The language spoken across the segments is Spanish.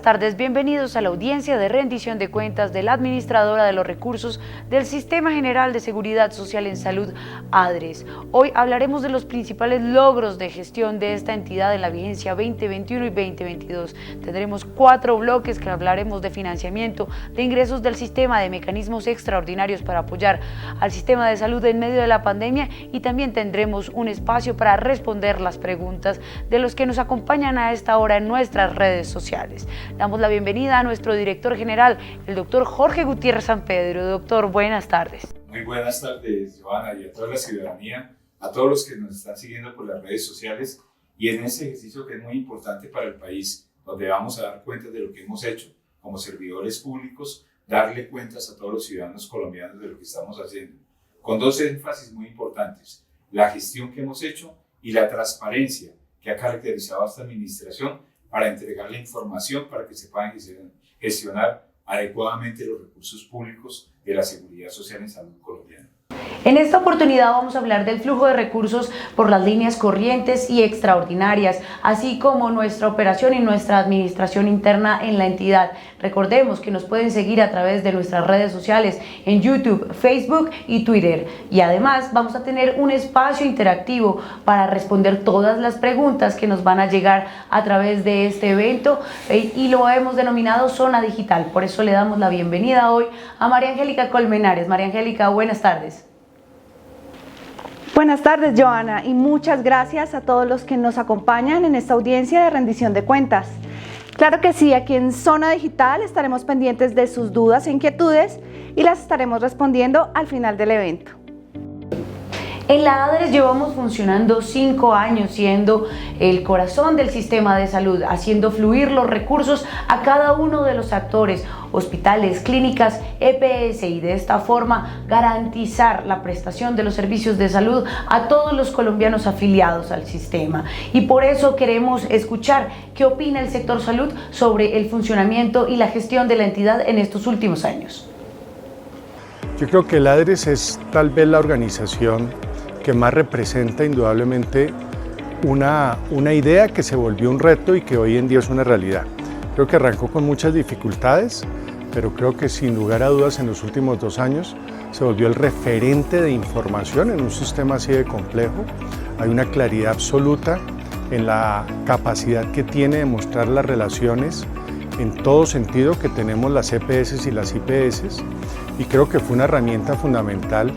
tardes, bienvenidos a la audiencia de rendición de cuentas de la Administradora de los Recursos del Sistema General de Seguridad Social en Salud, ADRES. Hoy hablaremos de los principales logros de gestión de esta entidad en la vigencia 2021 y 2022. Tendremos 4 bloques que hablaremos de financiamiento, de ingresos del sistema, de mecanismos extraordinarios para apoyar al sistema de salud en medio de la pandemia, y también tendremos un espacio para responder las preguntas de los que nos acompañan a esta hora en nuestras redes sociales. Damos la bienvenida a nuestro director general, el doctor Jorge Gutiérrez San Pedro. Doctor, buenas tardes. Muy buenas tardes, Joana, y a toda la ciudadanía, a todos los que nos están siguiendo por las redes sociales y en este ejercicio que es muy importante para el país, donde vamos a dar cuentas de lo que hemos hecho como servidores públicos, darle cuentas a todos los ciudadanos colombianos de lo que estamos haciendo, con 2 énfasis muy importantes: la gestión que hemos hecho y la transparencia que ha caracterizado a esta administración para entregar la información para que se puedan gestionar adecuadamente los recursos públicos de la seguridad social en salud colombiana. En esta oportunidad vamos a hablar del flujo de recursos por las líneas corrientes y extraordinarias, así como nuestra operación y nuestra administración interna en la entidad. Recordemos que nos pueden seguir a través de nuestras redes sociales en YouTube, Facebook y Twitter. Y además vamos a tener un espacio interactivo para responder todas las preguntas que nos van a llegar a través de este evento, y lo hemos denominado Zona Digital. Por eso le damos la bienvenida hoy a María Angélica Colmenares. María Angélica, buenas tardes. Buenas tardes, Joana, y muchas gracias a todos los que nos acompañan en esta audiencia de rendición de cuentas. Claro que sí, aquí en Zona Digital estaremos pendientes de sus dudas e inquietudes y las estaremos respondiendo al final del evento. En la ADRES llevamos funcionando 5 años, siendo el corazón del sistema de salud, haciendo fluir los recursos a cada uno de los actores, hospitales, clínicas, EPS, y de esta forma garantizar la prestación de los servicios de salud a todos los colombianos afiliados al sistema. Y por eso queremos escuchar qué opina el sector salud sobre el funcionamiento y la gestión de la entidad en estos últimos años. Yo creo que el ADRES es tal vez la organización que más representa indudablemente una idea que se volvió un reto y que hoy en día es una realidad. Creo que arrancó con muchas dificultades, pero creo que sin lugar a dudas en los últimos 2 años se volvió el referente de información en un sistema así de complejo. Hay una claridad absoluta en la capacidad que tiene de mostrar las relaciones en todo sentido que tenemos las EPS y las IPS, y creo que fue una herramienta fundamental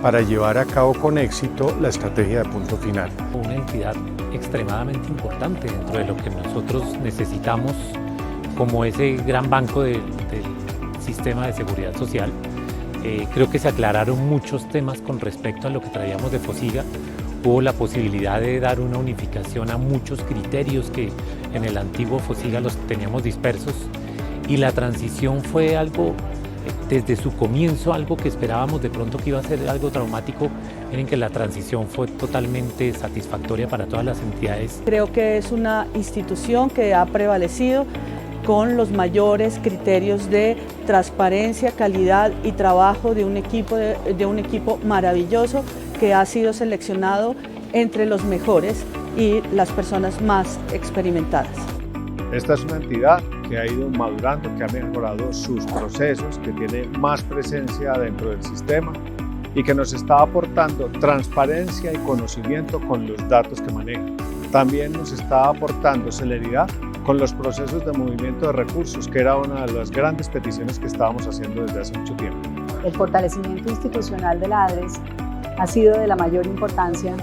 para llevar a cabo con éxito la estrategia de punto final. Una entidad extremadamente importante dentro de lo que nosotros necesitamos como ese gran banco del sistema de seguridad social. Creo que se aclararon muchos temas con respecto a lo que traíamos de FOSIGA. Hubo la posibilidad de dar una unificación a muchos criterios que en el antiguo FOSIGA los teníamos dispersos, y la transición fue algo, desde su comienzo, algo que esperábamos de pronto que iba a ser algo traumático. Miren que la transición fue totalmente satisfactoria para todas las entidades. Creo que es una institución que ha prevalecido con los mayores criterios de transparencia, calidad y trabajo de un equipo maravilloso que ha sido seleccionado entre los mejores y las personas más experimentadas. Esta es una entidad que ha ido madurando, que ha mejorado sus procesos, que tiene más presencia dentro del sistema y que nos está aportando transparencia y conocimiento con los datos que maneja. También nos está aportando celeridad con los procesos de movimiento de recursos, que era una de las grandes peticiones que estábamos haciendo desde hace mucho tiempo. El fortalecimiento institucional de la ADRES ha sido de la mayor importancia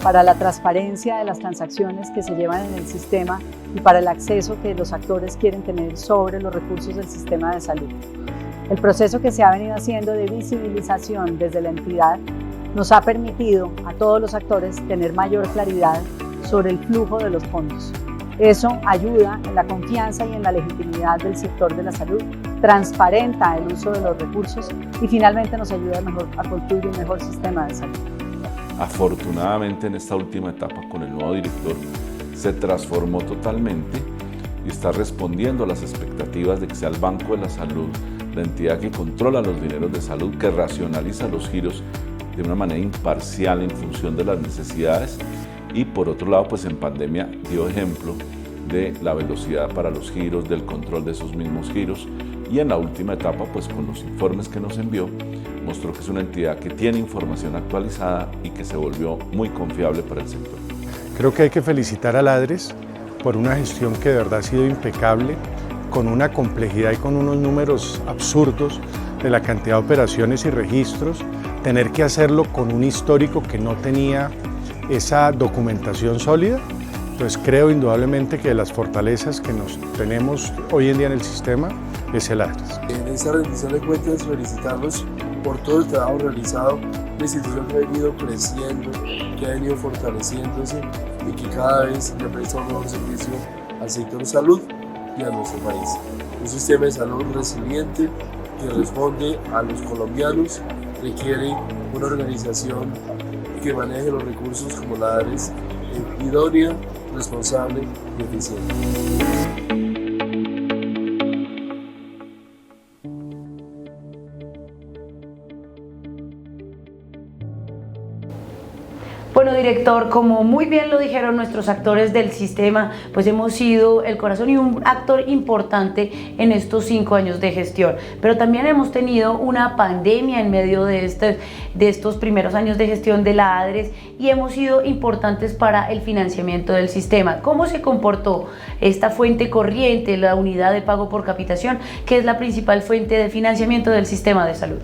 para la transparencia de las transacciones que se llevan en el sistema y para el acceso que los actores quieren tener sobre los recursos del sistema de salud. El proceso que se ha venido haciendo de visibilización desde la entidad nos ha permitido a todos los actores tener mayor claridad sobre el flujo de los fondos. Eso ayuda en la confianza y en la legitimidad del sector de la salud, transparenta el uso de los recursos y finalmente nos ayuda a construir un mejor sistema de salud. Afortunadamente, en esta última etapa con el nuevo director se transformó totalmente y está respondiendo a las expectativas de que sea el Banco de la Salud, la entidad que controla los dineros de salud, que racionaliza los giros de una manera imparcial en función de las necesidades, y por otro lado, pues en pandemia dio ejemplo de la velocidad para los giros, del control de esos mismos giros, y en la última etapa, pues con los informes que nos envió, mostró que es una entidad que tiene información actualizada y que se volvió muy confiable para el sector. Creo que hay que felicitar a Ladres por una gestión que de verdad ha sido impecable, con una complejidad y con unos números absurdos de la cantidad de operaciones y registros, tener que hacerlo con un histórico que no tenía esa documentación sólida. Entonces creo indudablemente que de las fortalezas que nos tenemos hoy en día en el sistema es el Ladres. En esta rendición de cuentas, felicitarlos por todo el trabajo realizado, la institución que ha venido creciendo, que ha venido fortaleciéndose y que cada vez le presta un mejor servicio al sector salud y a nuestro país. Un sistema de salud resiliente que responde a los colombianos requiere una organización que maneje los recursos como la Ladres, idónea, responsable y eficiente. Bueno, director, como muy bien lo dijeron nuestros actores del sistema, pues hemos sido el corazón y un actor importante en estos 5 años de gestión, pero también hemos tenido una pandemia en medio de estos primeros años de gestión de la Adres y hemos sido importantes para el financiamiento del sistema. ¿Cómo se comportó esta fuente corriente, la unidad de pago por capitación, que es la principal fuente de financiamiento del sistema de salud?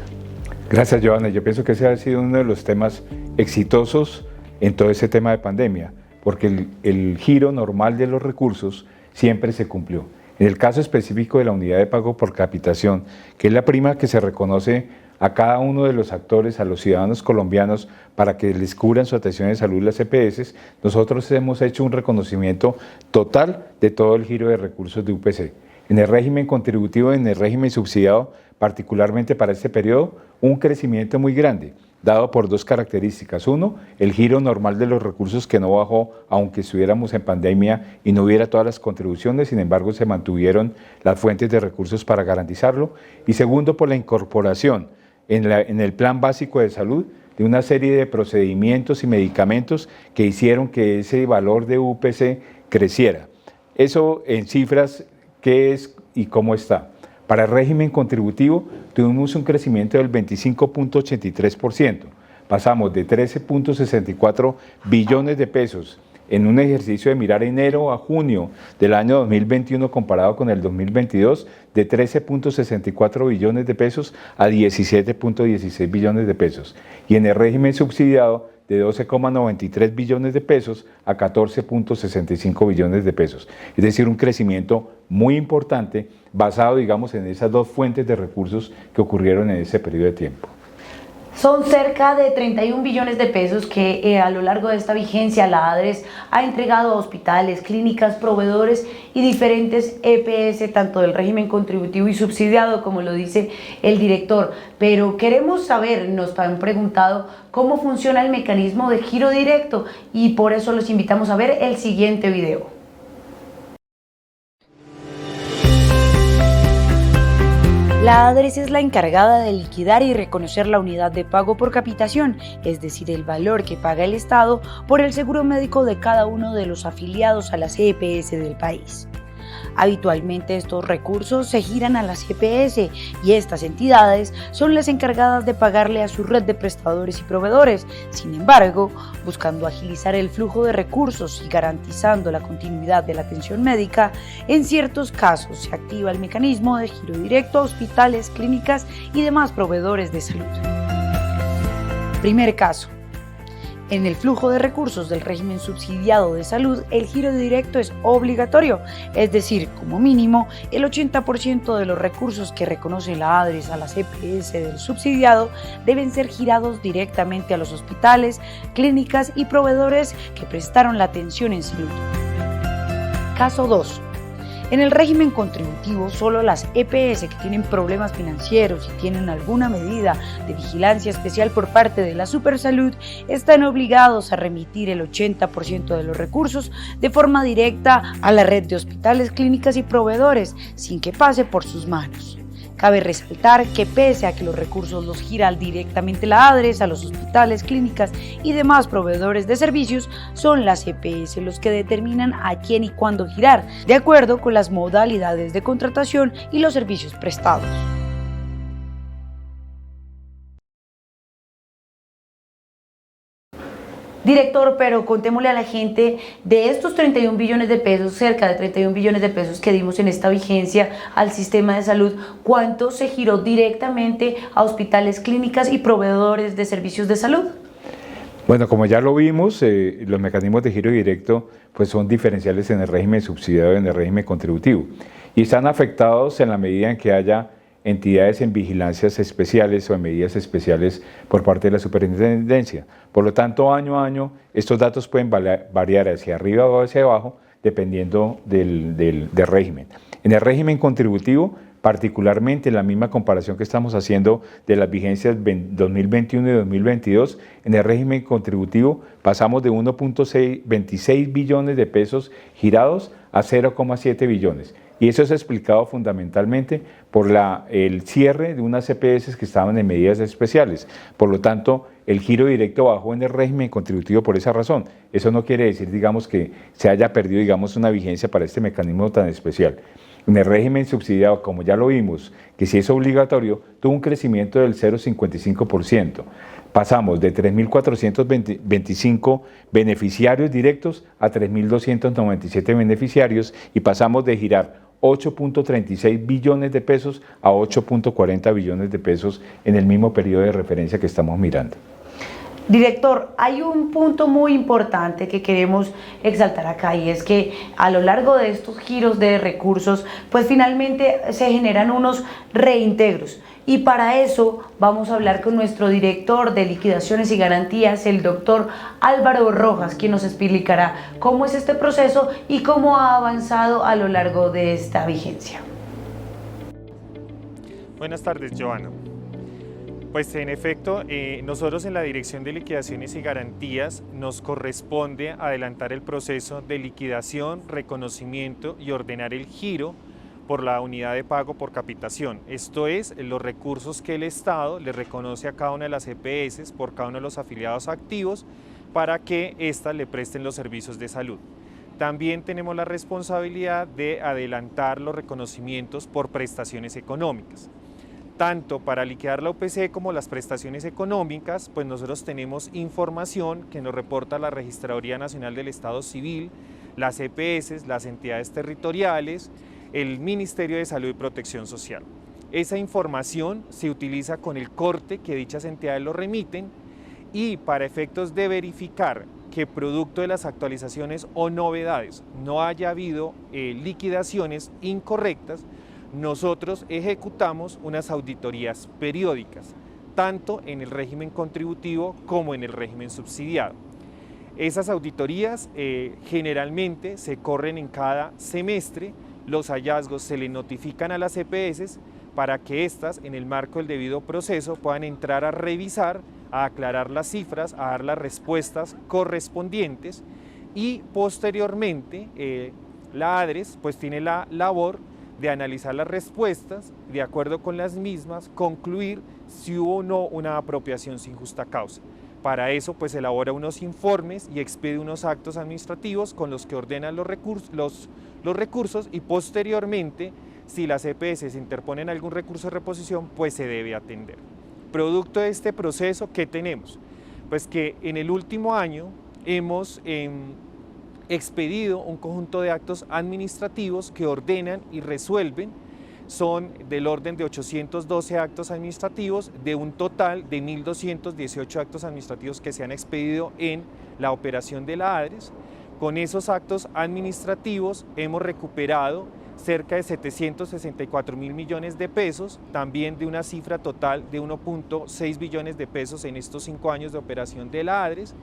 Gracias, Joana. Yo pienso que ese ha sido uno de los temas exitosos en todo ese tema de pandemia, porque el giro normal de los recursos siempre se cumplió. En el caso específico de la unidad de pago por capitación, que es la prima que se reconoce a cada uno de los actores, a los ciudadanos colombianos, para que les cubran su atención de salud las EPS, nosotros hemos hecho un reconocimiento total de todo el giro de recursos de UPC. En el régimen contributivo, en el régimen subsidiado, particularmente para este periodo, un crecimiento muy grande, dado por 2 características. Uno, el giro normal de los recursos que no bajó, aunque estuviéramos en pandemia y no hubiera todas las contribuciones, sin embargo se mantuvieron las fuentes de recursos para garantizarlo. Y segundo, por la incorporación en el plan básico de salud de una serie de procedimientos y medicamentos que hicieron que ese valor de UPC creciera. Eso en cifras, ¿qué es y cómo está? Para el régimen contributivo tuvimos un crecimiento del 25.83%. Pasamos de 13.64 billones de pesos en un ejercicio de mirar enero a junio del año 2021 comparado con el 2022, de 13.64 billones de pesos a 17.16 billones de pesos. Y en el régimen subsidiado, de 12,93 billones de pesos a 14,65 billones de pesos. Es decir, un crecimiento muy importante basado, digamos, en esas 2 fuentes de recursos que ocurrieron en ese periodo de tiempo. Son cerca de 31 billones de pesos que a lo largo de esta vigencia la Adres ha entregado a hospitales, clínicas, proveedores y diferentes EPS, tanto del régimen contributivo y subsidiado, como lo dice el director. Pero queremos saber, nos han preguntado, cómo funciona el mecanismo de giro directo y por eso los invitamos a ver el siguiente video. La Adres es la encargada de liquidar y reconocer la unidad de pago por capitación, es decir, el valor que paga el Estado por el seguro médico de cada uno de los afiliados a las EPS del país. Habitualmente estos recursos se giran a las EPS y estas entidades son las encargadas de pagarle a su red de prestadores y proveedores. Sin embargo, buscando agilizar el flujo de recursos y garantizando la continuidad de la atención médica, en ciertos casos se activa el mecanismo de giro directo a hospitales, clínicas y demás proveedores de salud. Primer caso. En el flujo de recursos del régimen subsidiado de salud, el giro directo es obligatorio, es decir, como mínimo, el 80% de los recursos que reconoce la Adres a las EPS del subsidiado deben ser girados directamente a los hospitales, clínicas y proveedores que prestaron la atención en salud. Caso 2. En el régimen contributivo, solo las EPS que tienen problemas financieros y tienen alguna medida de vigilancia especial por parte de la Supersalud están obligados a remitir el 80% de los recursos de forma directa a la red de hospitales, clínicas y proveedores, sin que pase por sus manos. Cabe resaltar que pese a que los recursos los gira directamente la ADRES a los hospitales, clínicas y demás proveedores de servicios, son las EPS los que determinan a quién y cuándo girar, de acuerdo con las modalidades de contratación y los servicios prestados. Director, pero contémosle a la gente de estos 31 billones de pesos, cerca de 31 billones de pesos que dimos en esta vigencia al sistema de salud, ¿cuánto se giró directamente a hospitales, clínicas y proveedores de servicios de salud? Bueno, como ya lo vimos, los mecanismos de giro directo pues son diferenciales en el régimen subsidiado y en el régimen contributivo y están afectados en la medida en que haya entidades en vigilancias especiales o en medidas especiales por parte de la superintendencia. Por lo tanto, año a año, estos datos pueden variar hacia arriba o hacia abajo, dependiendo del régimen. En el régimen contributivo, particularmente en la misma comparación que estamos haciendo de las vigencias 2021 y 2022, en el régimen contributivo pasamos de 1.26 billones de pesos girados a 0,7 billones. Y eso es explicado fundamentalmente por el cierre de unas EPS que estaban en medidas especiales. Por lo tanto, el giro directo bajó en el régimen contributivo por esa razón. Eso no quiere decir, digamos, que se haya perdido, digamos, una vigencia para este mecanismo tan especial. En el régimen subsidiado, como ya lo vimos, que si es obligatorio, tuvo un crecimiento del 0,55%. Pasamos de 3.425 beneficiarios directos a 3.297 beneficiarios y pasamos de girar 8.36 billones de pesos a 8.40 billones de pesos en el mismo periodo de referencia que estamos mirando. Director, hay un punto muy importante que queremos exaltar acá y es que a lo largo de estos giros de recursos, pues finalmente se generan unos reintegros. Y para eso vamos a hablar con nuestro director de liquidaciones y garantías, el doctor Álvaro Rojas, quien nos explicará cómo es este proceso y cómo ha avanzado a lo largo de esta vigencia. Buenas tardes, Joana. Pues en efecto, nosotros en la Dirección de Liquidaciones y Garantías nos corresponde adelantar el proceso de liquidación, reconocimiento y ordenar el giro por la unidad de pago por capitación. Esto es, los recursos que el Estado le reconoce a cada una de las EPS por cada uno de los afiliados activos para que éstas le presten los servicios de salud. También tenemos la responsabilidad de adelantar los reconocimientos por prestaciones económicas. Tanto para liquidar la UPC como las prestaciones económicas, pues nosotros tenemos información que nos reporta la Registraduría Nacional del Estado Civil, las EPS, las entidades territoriales, el Ministerio de Salud y Protección Social. Esa información se utiliza con el corte que dichas entidades lo remiten y para efectos de verificar que producto de las actualizaciones o novedades no haya habido liquidaciones incorrectas, nosotros ejecutamos unas auditorías periódicas, tanto en el régimen contributivo como en el régimen subsidiado. Esas auditorías generalmente se corren en cada semestre, los hallazgos se le notifican a las EPS para que éstas, en el marco del debido proceso, puedan entrar a revisar, a aclarar las cifras, a dar las respuestas correspondientes y posteriormente la ADRES pues tiene la labor de analizar las respuestas, de acuerdo con las mismas, concluir si hubo o no una apropiación sin justa causa. Para eso pues elabora unos informes y expide unos actos administrativos con los que ordenan los recursos y posteriormente, si las EPS interponen algún recurso de reposición, pues se debe atender. Producto de este proceso, ¿qué tenemos? Pues que en el último año hemos expedido un conjunto de actos administrativos que ordenan y resuelven, son del orden de 812 actos administrativos de un total de 1.218 actos administrativos que se han expedido en la operación de la ADRES. Con esos actos administrativos hemos recuperado cerca de 764.000 millones de pesos, también de una cifra total de 1.6 billones de pesos en estos 5 años de operación de la ADRES.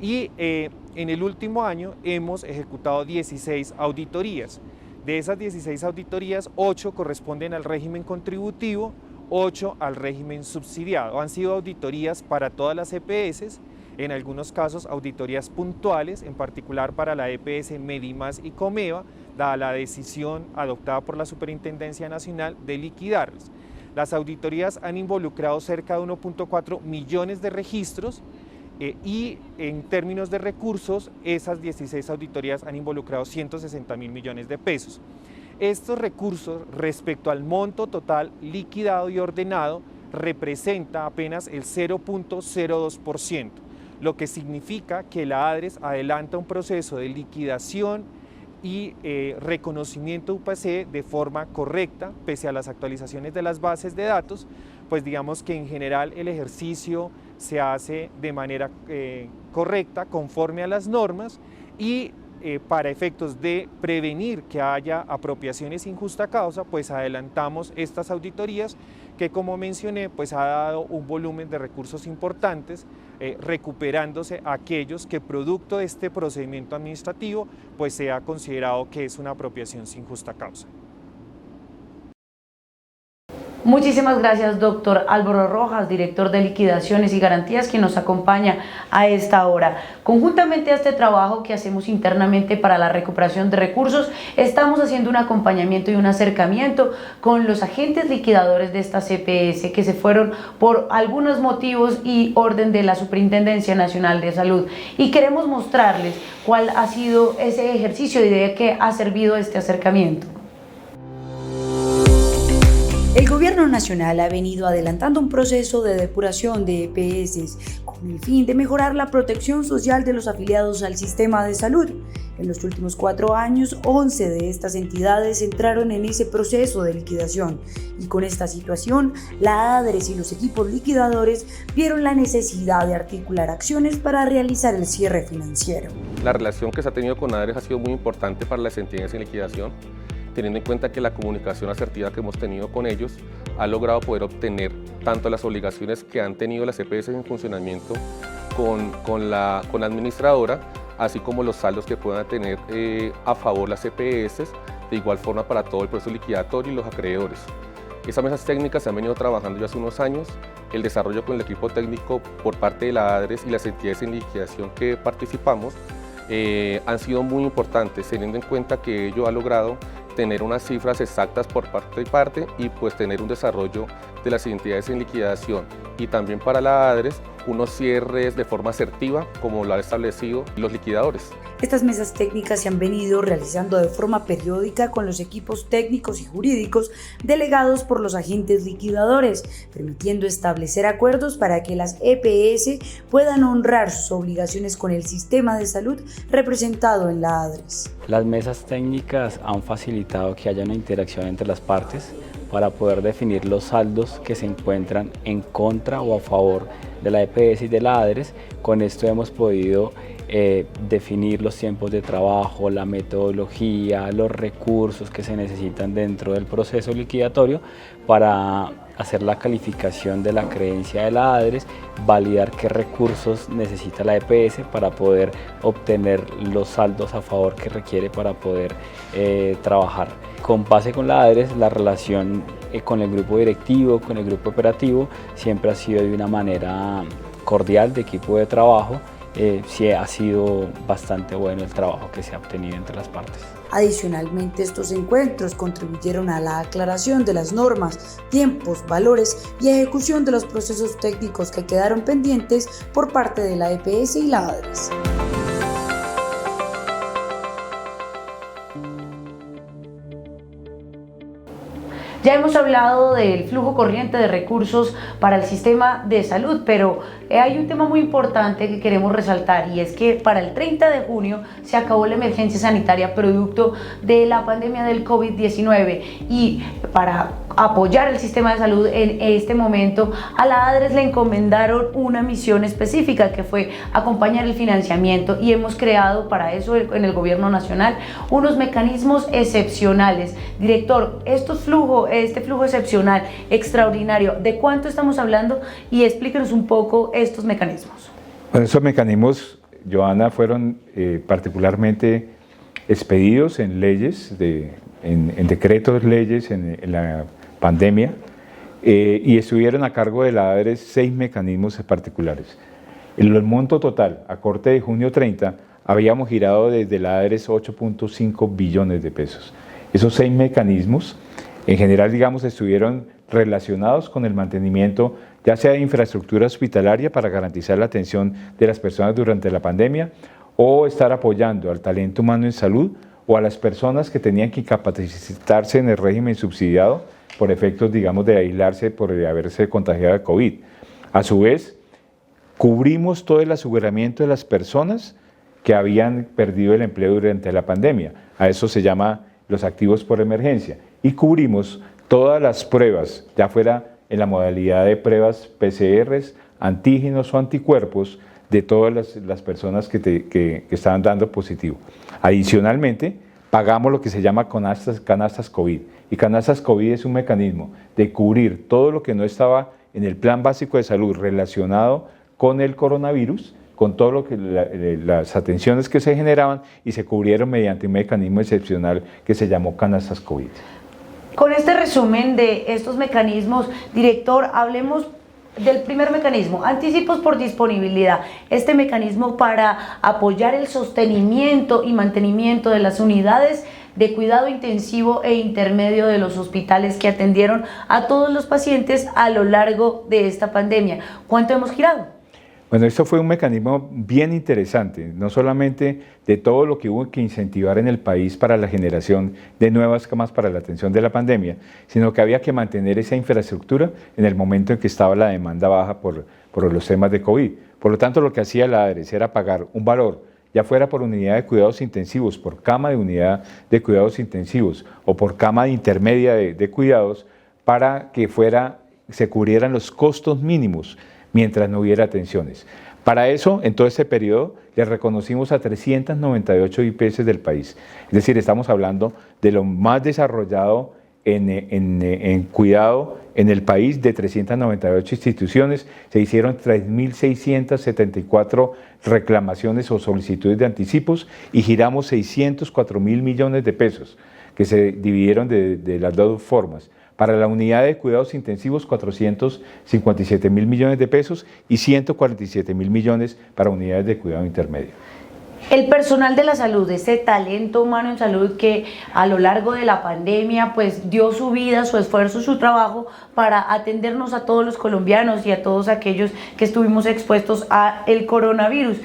Y en el último año hemos ejecutado 16 auditorías. De esas 16 auditorías, 8 corresponden al régimen contributivo, 8 al régimen subsidiado. Han sido auditorías para todas las EPS, en algunos casos auditorías puntuales, en particular para la EPS Medimás y Comeva, dada la decisión adoptada por la Superintendencia Nacional de liquidarlas. Las auditorías han involucrado cerca de 1.4 millones de registros y en términos de recursos, esas 16 auditorías han involucrado 160.000 millones de pesos. Estos recursos, respecto al monto total liquidado y ordenado, representa apenas el 0.02%, lo que significa que la ADRES adelanta un proceso de liquidación y reconocimiento UPC de forma correcta, pese a las actualizaciones de las bases de datos, pues digamos que en general el ejercicio se hace de manera correcta, conforme a las normas y para efectos de prevenir que haya apropiaciones sin justa causa, pues adelantamos estas auditorías que, como mencioné, pues ha dado un volumen de recursos importantes, recuperándose aquellos que producto de este procedimiento administrativo pues se ha considerado que es una apropiación sin justa causa. Muchísimas gracias, doctor Álvaro Rojas, director de Liquidaciones y Garantías, quien nos acompaña a esta hora. Conjuntamente a este trabajo que hacemos internamente para la recuperación de recursos, estamos haciendo un acompañamiento y un acercamiento con los agentes liquidadores de estas EPS que se fueron por algunos motivos y orden de la Superintendencia Nacional de Salud. Y queremos mostrarles cuál ha sido ese ejercicio y de qué ha servido este acercamiento. El Gobierno Nacional ha venido adelantando un proceso de depuración de EPS con el fin de mejorar la protección social de los afiliados al sistema de salud. En los últimos 4 años, 11 de estas entidades entraron en ese proceso de liquidación y con esta situación, la ADRES y los equipos liquidadores vieron la necesidad de articular acciones para realizar el cierre financiero. La relación que se ha tenido con ADRES ha sido muy importante para las entidades en liquidación, teniendo en cuenta que la comunicación asertiva que hemos tenido con ellos ha logrado poder obtener tanto las obligaciones que han tenido las EPS en funcionamiento con la administradora, así como los saldos que puedan tener a favor las EPS, de igual forma para todo el proceso liquidatorio y los acreedores. Esas mesas técnicas se han venido trabajando ya hace unos años, el desarrollo con el equipo técnico por parte de la ADRES y las entidades en liquidación que participamos han sido muy importantes, teniendo en cuenta que ello ha logrado tener unas cifras exactas por parte y parte y pues tener un desarrollo de las entidades en liquidación y también para la ADRES unos cierres de forma asertiva como lo han establecido los liquidadores. Estas mesas técnicas se han venido realizando de forma periódica con los equipos técnicos y jurídicos delegados por los agentes liquidadores, permitiendo establecer acuerdos para que las EPS puedan honrar sus obligaciones con el sistema de salud representado en la ADRES. Las mesas técnicas han facilitado que haya una interacción entre las partes para poder definir los saldos que se encuentran en contra o a favor de la EPS y de la ADRES. Con esto hemos podido definir los tiempos de trabajo, la metodología, los recursos que se necesitan dentro del proceso liquidatorio para hacer la calificación de la creencia de la ADRES, validar qué recursos necesita la EPS para poder obtener los saldos a favor que requiere para poder trabajar. Con base con la ADRES, la relación con el grupo directivo, con el grupo operativo, siempre ha sido de una manera cordial, de equipo de trabajo. Sí ha sido bastante bueno el trabajo que se ha obtenido entre las partes. Adicionalmente, estos encuentros contribuyeron a la aclaración de las normas, tiempos, valores y ejecución de los procesos técnicos que quedaron pendientes por parte de la EPS y la ADRES. Ya hemos hablado del flujo corriente de recursos para el sistema de salud, pero hay un tema muy importante que queremos resaltar y es que para el 30 de junio se acabó la emergencia sanitaria producto de la pandemia del COVID-19 y para apoyar el sistema de salud en este momento a la ADRES le encomendaron una misión específica que fue acompañar el financiamiento y hemos creado para eso en el Gobierno Nacional unos mecanismos excepcionales. Director, este flujo excepcional, extraordinario, ¿de cuánto estamos hablando? Y explíquenos un poco estos mecanismos. Bueno, estos mecanismos, Joana, fueron particularmente expedidos en leyes, en decretos leyes en la pandemia y estuvieron a cargo de la ADRES 6 mecanismos particulares. El monto total a corte de junio 30 habíamos girado desde la ADRES 8.5 billones de pesos. Esos 6 mecanismos en general, digamos, estuvieron relacionados con el mantenimiento ya sea de infraestructura hospitalaria para garantizar la atención de las personas durante la pandemia, o estar apoyando al talento humano en salud o a las personas que tenían que capacitarse en el régimen subsidiado por efectos, digamos, de aislarse por haberse contagiado de COVID. A su vez, cubrimos todo el aseguramiento de las personas que habían perdido el empleo durante la pandemia. A eso se llama los activos por emergencia. Y cubrimos todas las pruebas, ya fuera en la modalidad de pruebas PCRs, antígenos o anticuerpos, de todas las personas que estaban dando positivo. Adicionalmente, pagamos lo que se llama canastas COVID. Y canastas COVID es un mecanismo de cubrir todo lo que no estaba en el Plan Básico de Salud relacionado con el coronavirus, con todo lo que las atenciones que se generaban, y se cubrieron mediante un mecanismo excepcional que se llamó canastas COVID. Con este resumen de estos mecanismos, director, hablemos del primer mecanismo, anticipos por disponibilidad, este mecanismo para apoyar el sostenimiento y mantenimiento de las unidades de cuidado intensivo e intermedio de los hospitales que atendieron a todos los pacientes a lo largo de esta pandemia. ¿Cuánto hemos girado? Bueno, esto fue un mecanismo bien interesante, no solamente de todo lo que hubo que incentivar en el país para la generación de nuevas camas para la atención de la pandemia, sino que había que mantener esa infraestructura en el momento en que estaba la demanda baja por los temas de COVID. Por lo tanto, lo que hacía la ADRES era pagar un valor, ya fuera por unidad de cuidados intensivos, por cama de unidad de cuidados intensivos o por cama intermedia de cuidados, para que se cubrieran los costos mínimos mientras no hubiera atenciones. Para eso, en todo este periodo, le reconocimos a 398 IPS del país. Es decir, estamos hablando de lo más desarrollado en cuidado en el país, de 398 instituciones. Se hicieron 3.674 reclamaciones o solicitudes de anticipos y giramos 604.000 millones de pesos, que se dividieron de las dos formas. Para la unidad de cuidados intensivos, 457.000 millones de pesos y 147.000 millones para unidades de cuidado intermedio. El personal de la salud, ese talento humano en salud que a lo largo de la pandemia pues dio su vida, su esfuerzo, su trabajo para atendernos a todos los colombianos y a todos aquellos que estuvimos expuestos al coronavirus.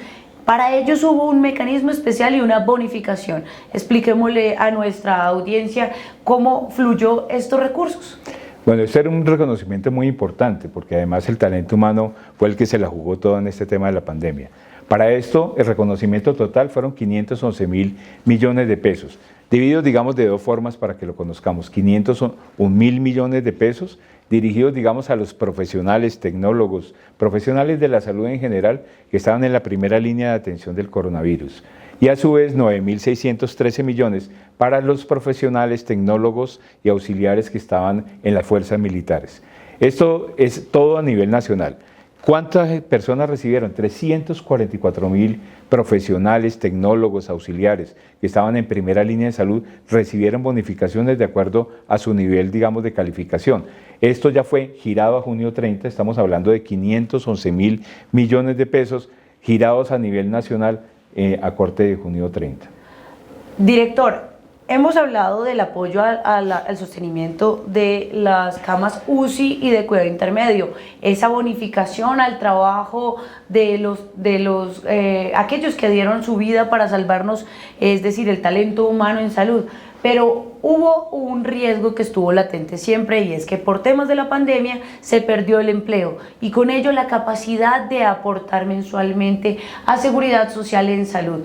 Para ellos hubo un mecanismo especial y una bonificación. Expliquémosle a nuestra audiencia cómo fluyó estos recursos. Bueno, este era un reconocimiento muy importante porque además el talento humano fue el que se la jugó todo en este tema de la pandemia. Para esto, el reconocimiento total fueron 511.000 millones de pesos, divididos, digamos, de dos formas para que lo conozcamos. 501.000 millones de pesos dirigidos, digamos, a los profesionales, tecnólogos, profesionales de la salud en general que estaban en la primera línea de atención del coronavirus. Y a su vez 9.613 millones para los profesionales, tecnólogos y auxiliares que estaban en las fuerzas militares. Esto es todo a nivel nacional. ¿Cuántas personas recibieron? 344.000 profesionales, tecnólogos, auxiliares que estaban en primera línea de salud recibieron bonificaciones de acuerdo a su nivel, digamos, de calificación. Esto ya fue girado a junio 30, estamos hablando de 511.000 millones de pesos girados a nivel nacional a corte de junio 30. Director, hemos hablado del apoyo al sostenimiento de las camas UCI y de cuidado intermedio, esa bonificación al trabajo de aquellos que dieron su vida para salvarnos, es decir, el talento humano en salud. Pero hubo un riesgo que estuvo latente siempre, y es que por temas de la pandemia se perdió el empleo y con ello la capacidad de aportar mensualmente a seguridad social en salud.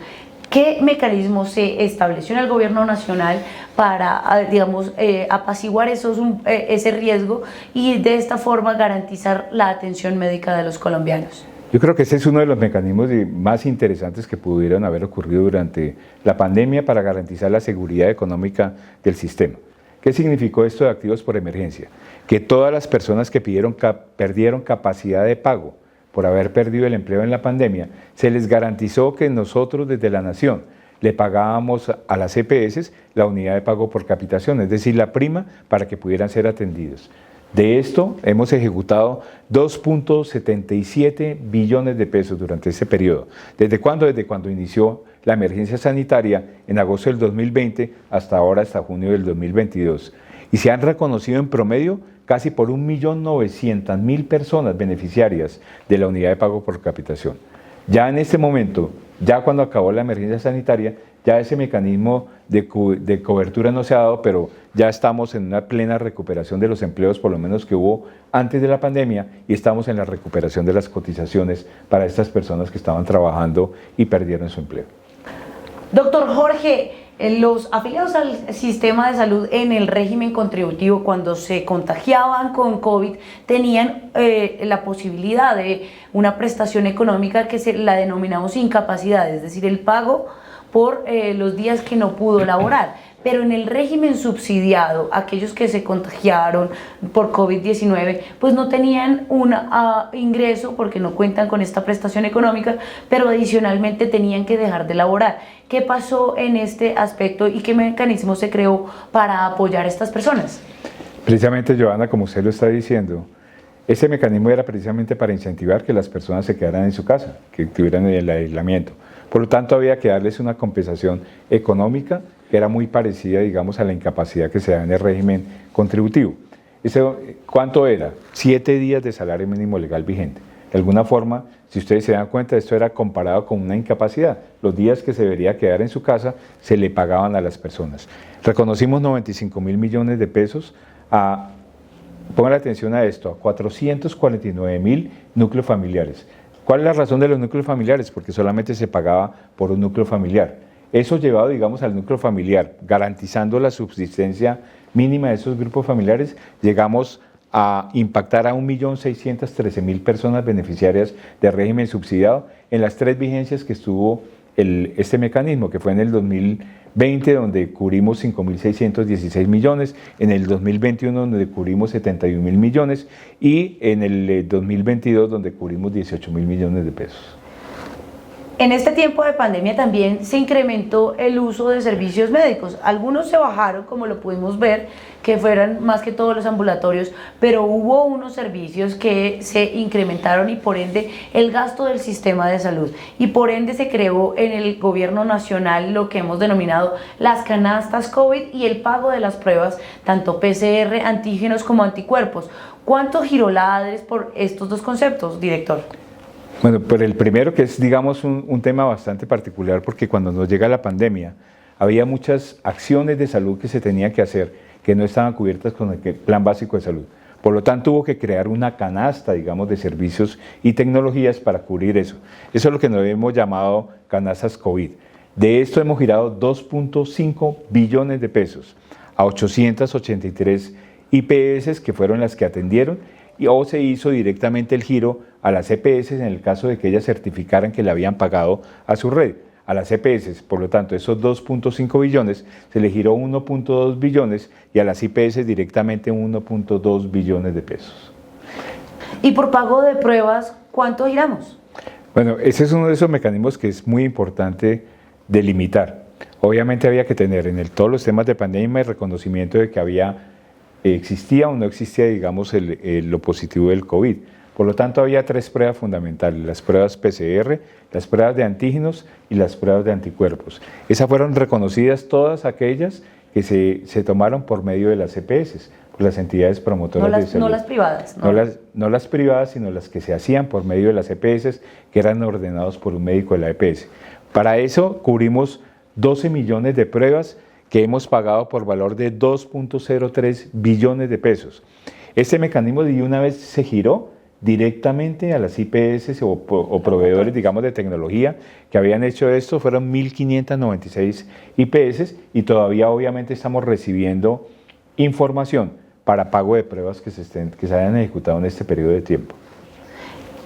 ¿Qué mecanismo se estableció en el gobierno nacional para, digamos, apaciguar ese riesgo y de esta forma garantizar la atención médica de los colombianos? Yo creo que ese es uno de los mecanismos más interesantes que pudieron haber ocurrido durante la pandemia para garantizar la seguridad económica del sistema. ¿Qué significó esto de activos por emergencia? Que todas las personas que perdieron capacidad de pago por haber perdido el empleo en la pandemia, se les garantizó que nosotros desde la Nación le pagábamos a las EPS la unidad de pago por capitación, es decir, la prima para que pudieran ser atendidos. De esto hemos ejecutado 2.77 billones de pesos durante ese periodo. ¿Desde cuándo? Desde cuando inició la emergencia sanitaria en agosto del 2020 hasta ahora, hasta junio del 2022. Y se han reconocido en promedio casi por 1.900.000 personas beneficiarias de la unidad de pago por capitación. Ya en este momento, ya cuando acabó la emergencia sanitaria, ya ese mecanismo de cobertura no se ha dado, pero ya estamos en una plena recuperación de los empleos, por lo menos que hubo antes de la pandemia, y estamos en la recuperación de las cotizaciones para estas personas que estaban trabajando y perdieron su empleo. Doctor Jorge, los afiliados al sistema de salud en el régimen contributivo, cuando se contagiaban con COVID, tenían la posibilidad de una prestación económica que la denominamos incapacidad, es decir, el pago por los días que no pudo laborar. Pero en el régimen subsidiado, aquellos que se contagiaron por COVID-19, pues no tenían un ingreso porque no cuentan con esta prestación económica, pero adicionalmente tenían que dejar de laborar. ¿Qué pasó en este aspecto y qué mecanismo se creó para apoyar a estas personas? Precisamente, Joana, como usted lo está diciendo, ese mecanismo era precisamente para incentivar que las personas se quedaran en su casa, que tuvieran el aislamiento. Por lo tanto, había que darles una compensación económica que era muy parecida, digamos, a la incapacidad que se da en el régimen contributivo. ¿Cuánto era? 7 días de salario mínimo legal vigente. De alguna forma, si ustedes se dan cuenta, esto era comparado con una incapacidad. Los días que se debería quedar en su casa se le pagaban a las personas. Reconocimos 95.000 millones de pesos pongan atención a esto, a 449.000 núcleos familiares. ¿Cuál es la razón de los núcleos familiares? Porque solamente se pagaba por un núcleo familiar. Eso llevado, digamos, al núcleo familiar, garantizando la subsistencia mínima de esos grupos familiares, llegamos a impactar a 1.613.000 personas beneficiarias de régimen subsidiado en las 3 vigencias que estuvo este mecanismo, que fue en el 2020, donde cubrimos 5.616 millones, en el 2021, donde cubrimos 71.000 millones, y en el 2022, donde cubrimos 18.000 millones de pesos. En este tiempo de pandemia también se incrementó el uso de servicios médicos. Algunos se bajaron, como lo pudimos ver, que fueran más que todos los ambulatorios, pero hubo unos servicios que se incrementaron y por ende el gasto del sistema de salud. Y por ende se creó en el gobierno nacional lo que hemos denominado las canastas COVID y el pago de las pruebas, tanto PCR, antígenos como anticuerpos. ¿Cuánto giró la ADRES por estos dos conceptos, director? Bueno, pero el primero, que es, digamos, un tema bastante particular, porque cuando nos llega la pandemia había muchas acciones de salud que se tenían que hacer que no estaban cubiertas con el Plan Básico de Salud. Por lo tanto, hubo que crear una canasta, digamos, de servicios y tecnologías para cubrir eso. Eso es lo que nos hemos llamado canastas COVID. De esto hemos girado 2.5 billones de pesos a 883 IPS, que fueron las que atendieron, o se hizo directamente el giro a las EPS en el caso de que ellas certificaran que le habían pagado a su red, a las EPS. Por lo tanto, esos 2.5 billones se le giró 1.2 billones y a las IPS directamente 1.2 billones de pesos. Y por pago de pruebas, ¿cuánto giramos? Bueno, ese es uno de esos mecanismos que es muy importante delimitar. Obviamente había que tener en todos los temas de pandemia el reconocimiento de que existía o no existía, digamos, lo positivo del COVID. Por lo tanto, había 3 pruebas fundamentales: las pruebas PCR, las pruebas de antígenos y las pruebas de anticuerpos. Esas fueron reconocidas todas aquellas que se tomaron por medio de las EPS, por las entidades promotoras de salud. No las privadas. No las privadas, sino las que se hacían por medio de las EPS, que eran ordenados por un médico de la EPS. Para eso cubrimos 12 millones de pruebas que hemos pagado por valor de 2.03 billones de pesos. Este mecanismo de una vez se giró directamente a las IPS o proveedores, digamos, de tecnología que habían hecho esto. Fueron 1.596 IPS y todavía obviamente estamos recibiendo información para pago de pruebas que se hayan ejecutado en este periodo de tiempo.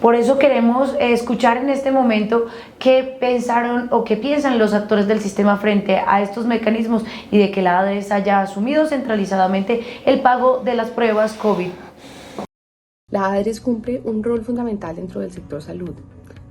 Por eso queremos escuchar en este momento qué pensaron o qué piensan los actores del sistema frente a estos mecanismos y de que la ADRES haya asumido centralizadamente el pago de las pruebas COVID. La ADRES cumple un rol fundamental dentro del sector salud,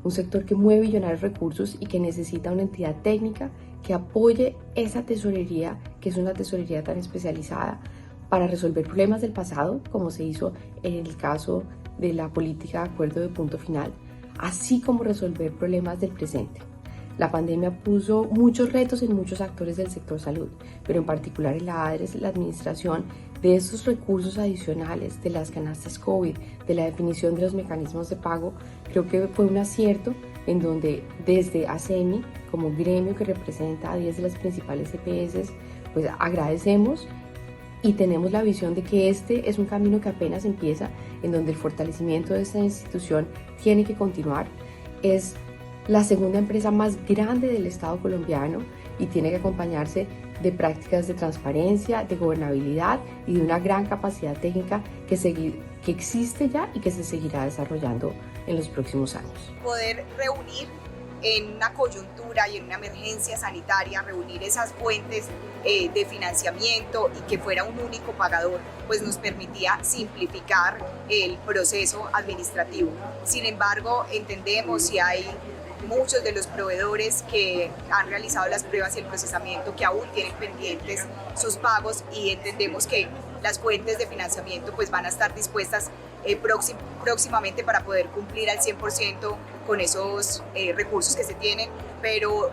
un sector que mueve millonarios recursos y que necesita una entidad técnica que apoye esa tesorería, que es una tesorería tan especializada, para resolver problemas del pasado, como se hizo en el caso de la política de acuerdo de punto final, así como resolver problemas del presente. La pandemia puso muchos retos en muchos actores del sector salud, pero en particular en la ADRES la administración de esos recursos adicionales, de las canastas COVID, de la definición de los mecanismos de pago, creo que fue un acierto en donde desde ASEMI, como gremio que representa a 10 de las principales EPS, pues agradecemos y tenemos la visión de que este es un camino que apenas empieza, en donde el fortalecimiento de esta institución tiene que continuar. Es la segunda empresa más grande del Estado colombiano y tiene que acompañarse de prácticas de transparencia, de gobernabilidad y de una gran capacidad técnica que existe ya y que se seguirá desarrollando en los próximos años. Poder reunir en una coyuntura y en una emergencia sanitaria, reunir esas fuentes de financiamiento y que fuera un único pagador, pues nos permitía simplificar el proceso administrativo. Sin embargo, entendemos y hay muchos de los proveedores que han realizado las pruebas y el procesamiento que aún tienen pendientes sus pagos y entendemos que las fuentes de financiamiento pues van a estar dispuestas próximamente para poder cumplir al 100% con esos recursos que se tienen, pero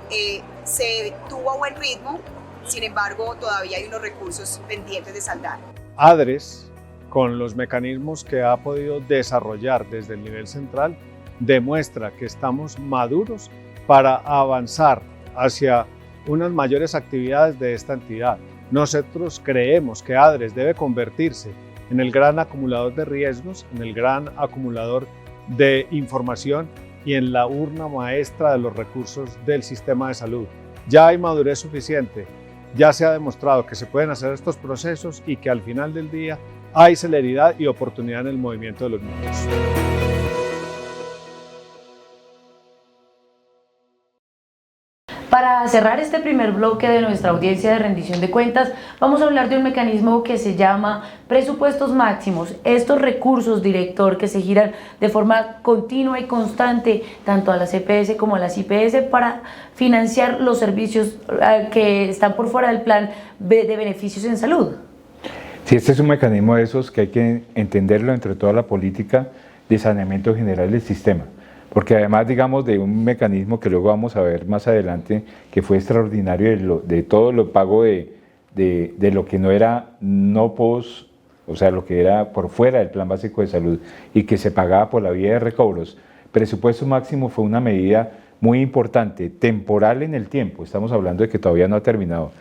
se tuvo a buen ritmo, sin embargo todavía hay unos recursos pendientes de saldar. ADRES, con los mecanismos que ha podido desarrollar desde el nivel central, demuestra que estamos maduros para avanzar hacia unas mayores actividades de esta entidad. Nosotros creemos que ADRES debe convertirse en el gran acumulador de riesgos, en el gran acumulador de información y en la urna maestra de los recursos del sistema de salud. Ya hay madurez suficiente, ya se ha demostrado que se pueden hacer estos procesos y que al final del día hay celeridad y oportunidad en el movimiento de los números. Para cerrar este primer bloque de nuestra audiencia de rendición de cuentas, vamos a hablar de un mecanismo que se llama presupuestos máximos. Estos recursos, director, que se giran de forma continua y constante tanto a las EPS como a las IPS para financiar los servicios que están por fuera del plan de beneficios en salud. Sí, este es un mecanismo de esos que hay que entenderlo entre toda la política de saneamiento general del sistema. Porque además, digamos, de un mecanismo que luego vamos a ver más adelante, que fue extraordinario de todo lo pago de lo que no era post, o sea, lo que era por fuera del Plan Básico de Salud y que se pagaba por la vía de recobros. Presupuesto máximo fue una medida muy importante, temporal en el tiempo, estamos hablando de que todavía no ha terminado,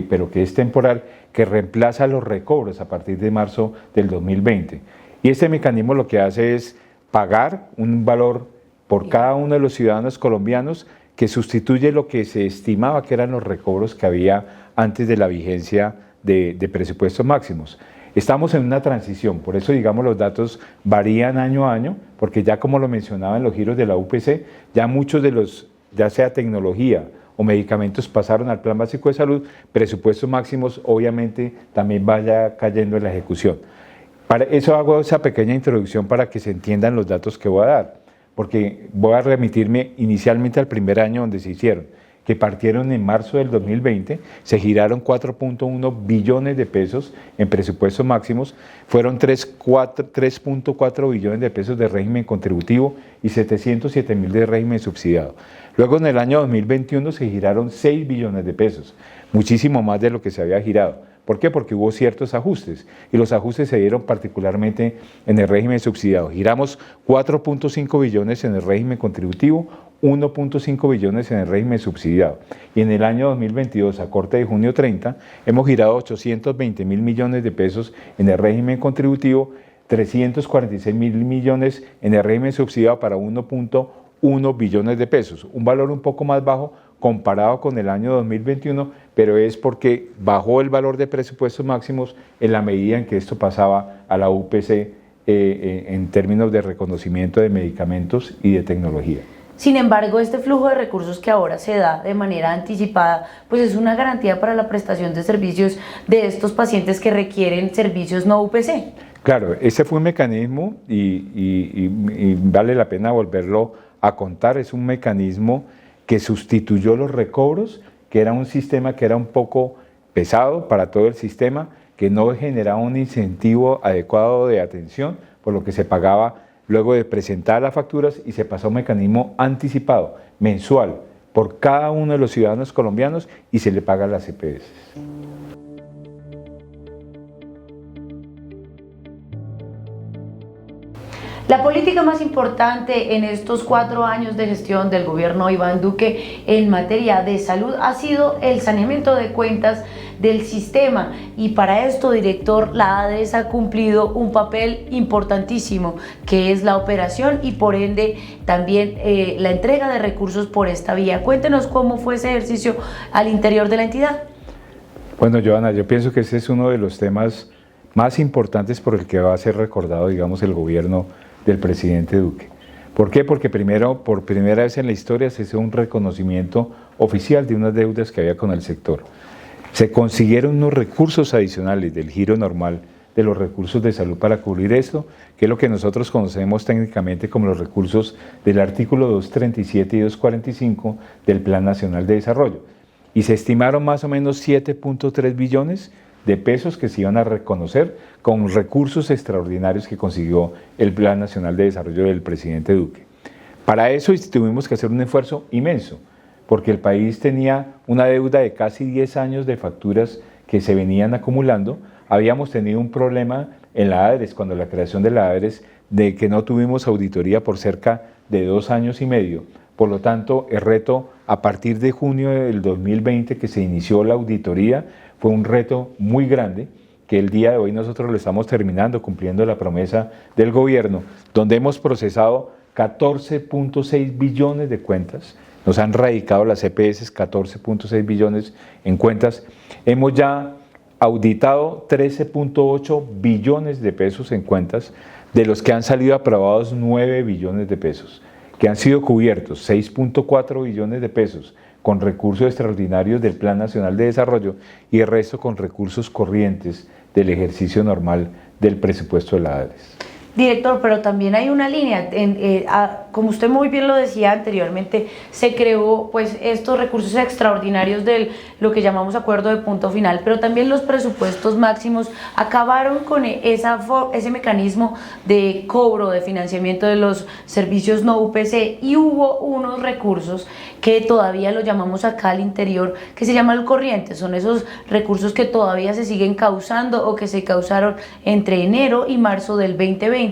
pero que es temporal, que reemplaza los recobros a partir de marzo del 2020. Y este mecanismo lo que hace es pagar un valor por cada uno de los ciudadanos colombianos que sustituye lo que se estimaba que eran los recobros que había antes de la vigencia de presupuestos máximos. Estamos en una transición, por eso digamos los datos varían año a año, porque ya como lo mencionaba en los giros de la UPC, ya muchos de los, ya sea tecnología o medicamentos pasaron al Plan Básico de Salud, presupuestos máximos obviamente también vaya cayendo en la ejecución. Para eso hago esa pequeña introducción para que se entiendan los datos que voy a dar, porque voy a remitirme inicialmente al primer año donde se hicieron, que partieron en marzo del 2020, se giraron 4.1 billones de pesos en presupuestos máximos, fueron 3.4 billones de pesos de régimen contributivo y 707.000 de régimen subsidiado. Luego en el año 2021 se giraron 6 billones de pesos, muchísimo más de lo que se había girado. ¿Por qué? Porque hubo ciertos ajustes y los ajustes se dieron particularmente en el régimen subsidiado. Giramos 4.5 billones en el régimen contributivo, 1.5 billones en el régimen subsidiado. Y en el año 2022, a corte de junio 30, hemos girado 820.000 millones de pesos en el régimen contributivo, 346.000 millones en el régimen subsidiado para 1.1 billones de pesos. Un valor un poco más bajo comparado con el año 2021, pero es porque bajó el valor de presupuestos máximos en la medida en que esto pasaba a la UPC en términos de reconocimiento de medicamentos y de tecnología. Sin embargo, este flujo de recursos que ahora se da de manera anticipada, pues es una garantía para la prestación de servicios de estos pacientes que requieren servicios no UPC. Claro, ese fue un mecanismo y vale la pena volverlo a contar, es un mecanismo que sustituyó los recobros, que era un sistema que era un poco pesado para todo el sistema, que no generaba un incentivo adecuado de atención, por lo que se pagaba luego de presentar las facturas y se pasó a un mecanismo anticipado, mensual, por cada uno de los ciudadanos colombianos y se le paga a las EPS. La política más importante en estos 4 años de gestión del gobierno Iván Duque en materia de salud ha sido el saneamiento de cuentas del sistema, y para esto, director, la ADRES ha cumplido un papel importantísimo, que es la operación y por ende también la entrega de recursos por esta vía. Cuéntenos cómo fue ese ejercicio al interior de la entidad. Bueno, Joana, yo pienso que ese es uno de los temas más importantes por el que va a ser recordado, digamos, el gobierno del presidente Duque. ¿Por qué? Porque primero, por primera vez en la historia se hizo un reconocimiento oficial de unas deudas que había con el sector. Se consiguieron unos recursos adicionales del giro normal de los recursos de salud para cubrir esto, que es lo que nosotros conocemos técnicamente como los recursos del artículo 237 y 245 del Plan Nacional de Desarrollo. Y se estimaron más o menos 7.3 billones de pesos que se iban a reconocer con recursos extraordinarios que consiguió el Plan Nacional de Desarrollo del presidente Duque. Para eso tuvimos que hacer un esfuerzo inmenso, porque el país tenía una deuda de casi 10 años de facturas que se venían acumulando. Habíamos tenido un problema en la ADRES, cuando la creación de la ADRES, de que no tuvimos auditoría por cerca de 2 años y medio. Por lo tanto, el reto a partir de junio del 2020 que se inició la auditoría fue un reto muy grande, que el día de hoy nosotros lo estamos terminando, cumpliendo la promesa del gobierno, donde hemos procesado 14.6 billones de cuentas, nos han radicado las EPS 14.6 billones en cuentas, hemos ya auditado 13.8 billones de pesos en cuentas, de los que han salido aprobados 9 billones de pesos, que han sido cubiertos 6.4 billones de pesos con recursos extraordinarios del Plan Nacional de Desarrollo y el resto con recursos corrientes del ejercicio normal del presupuesto de la ADRES. Director, pero también hay una línea, como usted muy bien lo decía anteriormente, se creó pues estos recursos extraordinarios de lo que llamamos acuerdo de punto final, pero también los presupuestos máximos acabaron con ese mecanismo de cobro de financiamiento de los servicios no UPC, y hubo unos recursos que todavía lo llamamos acá al interior, que se llama el corriente. Son esos recursos que todavía se siguen causando o que se causaron entre enero y marzo del 2020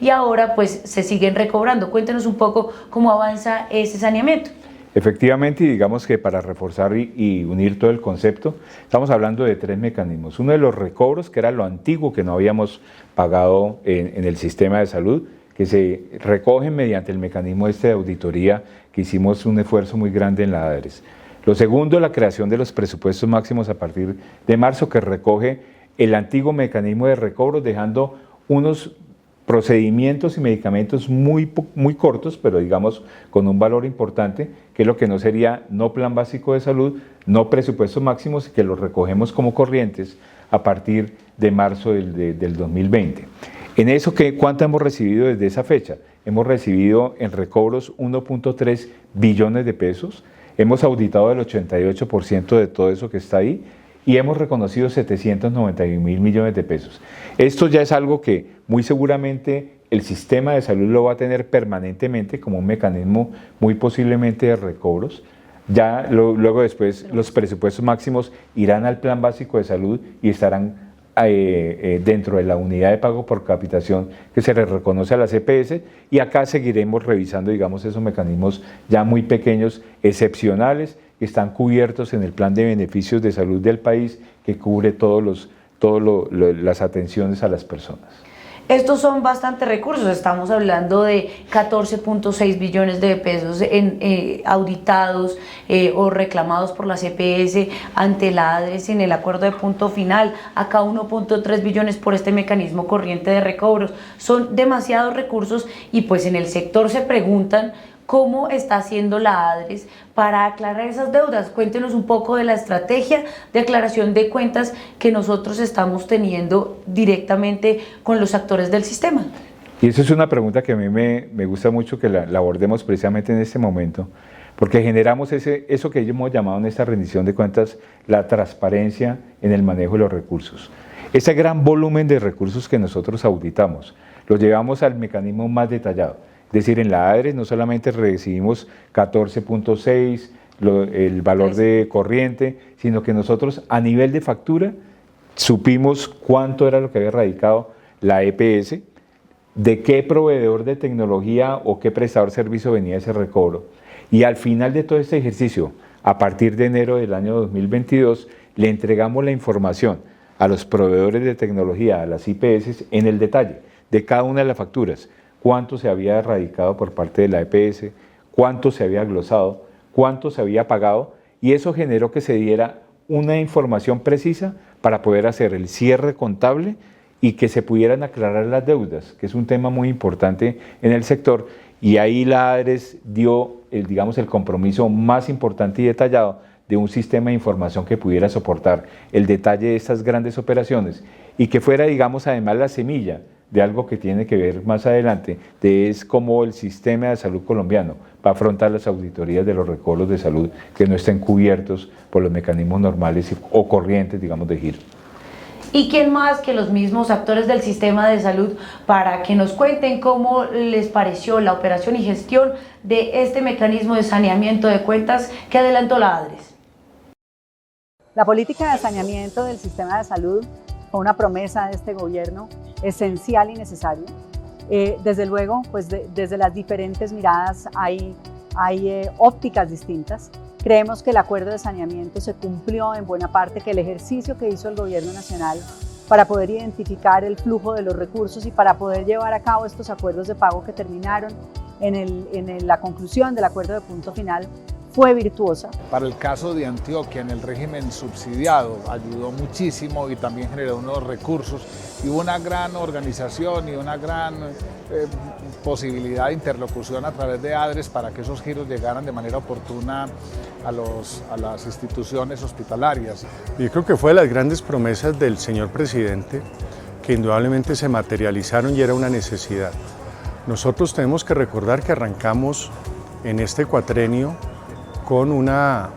y ahora pues se siguen recobrando. Cuéntenos un poco cómo avanza ese saneamiento. Efectivamente, y digamos que para reforzar y unir todo el concepto, estamos hablando de 3 mecanismos. Uno de los recobros, que era lo antiguo que no habíamos pagado en el sistema de salud, que se recogen mediante el mecanismo de auditoría, que hicimos un esfuerzo muy grande en la ADRES. Lo segundo, la creación de los presupuestos máximos a partir de marzo, que recoge el antiguo mecanismo de recobro, dejando unos procedimientos y medicamentos muy cortos, pero digamos con un valor importante, que es lo que no sería no plan básico de salud, no presupuestos máximos, que los recogemos como corrientes a partir de marzo del 2020. En eso, ¿cuánto hemos recibido desde esa fecha? Hemos recibido en recobros 1.3 billones de pesos, hemos auditado el 88% de todo eso que está ahí, y hemos reconocido 791.000 millones de pesos. Esto ya es algo que muy seguramente el sistema de salud lo va a tener permanentemente como un mecanismo muy posiblemente de recobros. Ya luego después los presupuestos máximos irán al plan básico de salud y estarán dentro de la unidad de pago por capitación que se les reconoce a las EPS, y acá seguiremos revisando, digamos, esos mecanismos ya muy pequeños, excepcionales, que están cubiertos en el plan de beneficios de salud del país, que cubre todas las atenciones a las personas. Estos son bastantes recursos, estamos hablando de 14.6 billones de pesos auditados o reclamados por las EPS ante la ADRES en el acuerdo de punto final, acá 1.3 billones por este mecanismo corriente de recobros. Son demasiados recursos y pues en el sector se preguntan cómo está haciendo la ADRES para aclarar esas deudas. Cuéntenos un poco de la estrategia de aclaración de cuentas que nosotros estamos teniendo directamente con los actores del sistema. Y eso es una pregunta que a mí me gusta mucho que la abordemos precisamente en este momento, porque generamos eso que hemos llamado en esta rendición de cuentas la transparencia en el manejo de los recursos. Ese gran volumen de recursos que nosotros auditamos, los llevamos al mecanismo más detallado. Es decir, en la ADRES no solamente recibimos 14.6, el valor de corriente, sino que nosotros a nivel de factura supimos cuánto era lo que había radicado la EPS, de qué proveedor de tecnología o qué prestador de servicio venía ese recobro. Y al final de todo este ejercicio, a partir de enero del año 2022, le entregamos la información a los proveedores de tecnología, a las IPS, en el detalle de cada una de las facturas, cuánto se había erradicado por parte de la EPS, cuánto se había glosado, cuánto se había pagado, y eso generó que se diera una información precisa para poder hacer el cierre contable y que se pudieran aclarar las deudas, que es un tema muy importante en el sector, y ahí la ADRES dio el compromiso más importante y detallado de un sistema de información que pudiera soportar el detalle de estas grandes operaciones y que fuera, además la semilla de algo que tiene que ver más adelante, es cómo el sistema de salud colombiano va a afrontar las auditorías de los recobros de salud que no estén cubiertos por los mecanismos normales o corrientes, de giro. ¿Y quién más que los mismos actores del sistema de salud para que nos cuenten cómo les pareció la operación y gestión de este mecanismo de saneamiento de cuentas que adelantó la ADRES? La política de saneamiento del sistema de salud fue una promesa de este gobierno esencial y necesaria. Desde luego, pues desde las diferentes miradas hay ópticas distintas. Creemos que el acuerdo de saneamiento se cumplió en buena parte, que el ejercicio que hizo el gobierno nacional para poder identificar el flujo de los recursos y para poder llevar a cabo estos acuerdos de pago que terminaron en la conclusión del acuerdo de punto final fue virtuosa. Para el caso de Antioquia, en el régimen subsidiado, ayudó muchísimo y también generó unos recursos y hubo una gran organización y una gran posibilidad de interlocución a través de ADRES para que esos giros llegaran de manera oportuna a las instituciones hospitalarias. Yo creo que fue de las grandes promesas del señor presidente que indudablemente se materializaron y era una necesidad. Nosotros tenemos que recordar que arrancamos en este cuatrenio con una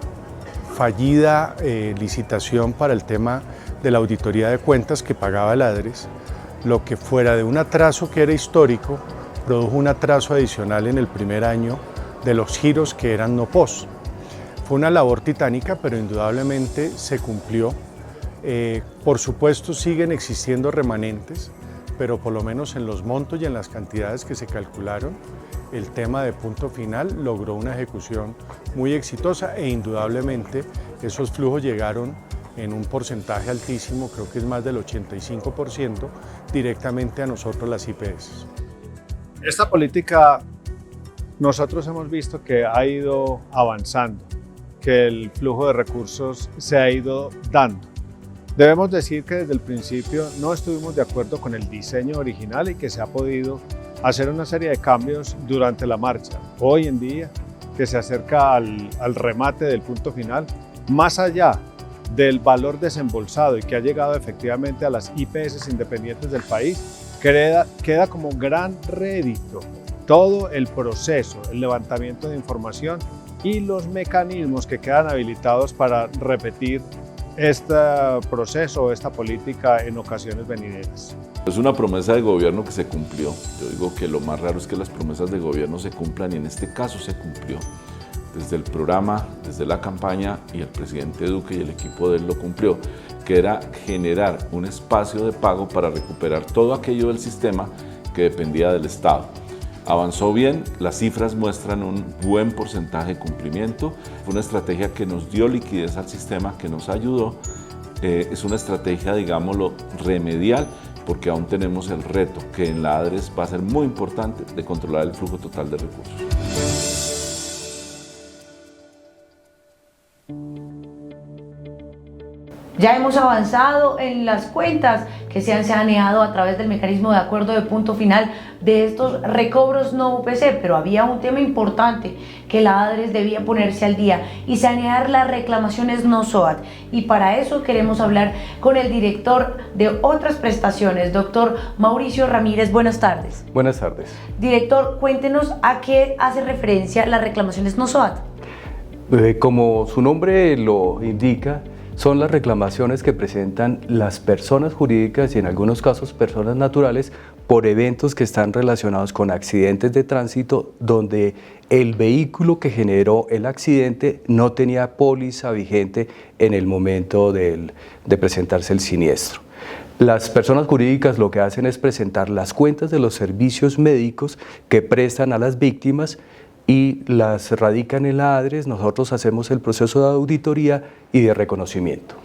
fallida licitación para el tema de la auditoría de cuentas que pagaba el ADRES, lo que fuera de un atraso que era histórico, produjo un atraso adicional en el primer año de los giros que eran no POS. Fue una labor titánica, pero indudablemente se cumplió. Por supuesto siguen existiendo remanentes, pero por lo menos en los montos y en las cantidades que se calcularon, el tema de punto final logró una ejecución muy exitosa e indudablemente esos flujos llegaron en un porcentaje altísimo, creo que es más del 85%, directamente a nosotros las IPS. Esta política nosotros hemos visto que ha ido avanzando, que el flujo de recursos se ha ido dando. Debemos decir que desde el principio no estuvimos de acuerdo con el diseño original y que se ha podido hacer una serie de cambios durante la marcha. Hoy en día, que se acerca al remate del punto final, más allá del valor desembolsado y que ha llegado efectivamente a las IPS independientes del país, queda como gran rédito todo el proceso, el levantamiento de información y los mecanismos que quedan habilitados para repetir este proceso o esta política en ocasiones venideras. Es una promesa de gobierno que se cumplió. Yo digo que lo más raro es que las promesas de gobierno se cumplan y en este caso se cumplió. Desde el programa, desde la campaña y el presidente Duque y el equipo de él lo cumplió, que era generar un espacio de pago para recuperar todo aquello del sistema que dependía del Estado. Avanzó bien, las cifras muestran un buen porcentaje de cumplimiento. Fue una estrategia que nos dio liquidez al sistema, que nos ayudó. Es una estrategia, digámoslo, remedial, porque aún tenemos el reto, que en la ADRES va a ser muy importante, de controlar el flujo total de recursos. Ya hemos avanzado en las cuentas que se han saneado a través del mecanismo de acuerdo de punto final de estos recobros no UPC, pero había un tema importante que la ADRES debía ponerse al día y sanear las reclamaciones no SOAT. Y para eso queremos hablar con el director de otras prestaciones, doctor Mauricio Ramírez. Buenas tardes. Buenas tardes. Director, cuéntenos a qué hace referencia las reclamaciones no SOAT. Como su nombre lo indica, son las reclamaciones que presentan las personas jurídicas y en algunos casos personas naturales por eventos que están relacionados con accidentes de tránsito donde el vehículo que generó el accidente no tenía póliza vigente en el momento de presentarse el siniestro. Las personas jurídicas lo que hacen es presentar las cuentas de los servicios médicos que prestan a las víctimas y las radican en la ADRES. Nosotros hacemos el proceso de auditoría y de reconocimiento.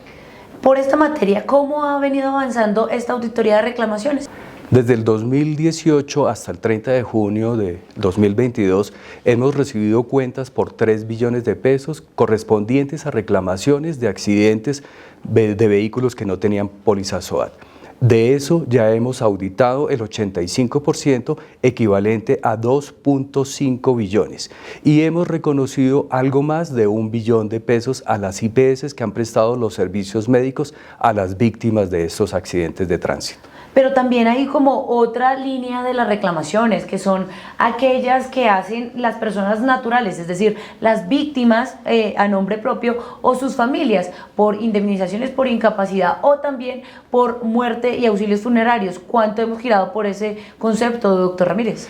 Por esta materia, ¿cómo ha venido avanzando esta auditoría de reclamaciones? Desde el 2018 hasta el 30 de junio de 2022 hemos recibido cuentas por 3 billones de pesos correspondientes a reclamaciones de accidentes de vehículos que no tenían póliza SOAT. De eso ya hemos auditado el 85%, equivalente a 2.5 billones, y hemos reconocido algo más de 1 billón de pesos a las IPS que han prestado los servicios médicos a las víctimas de estos accidentes de tránsito. Pero también hay como otra línea de las reclamaciones, que son aquellas que hacen las personas naturales, es decir, las víctimas a nombre propio o sus familias por indemnizaciones por incapacidad o también por muerte y auxilios funerarios. ¿Cuánto hemos girado por ese concepto, doctor Ramírez?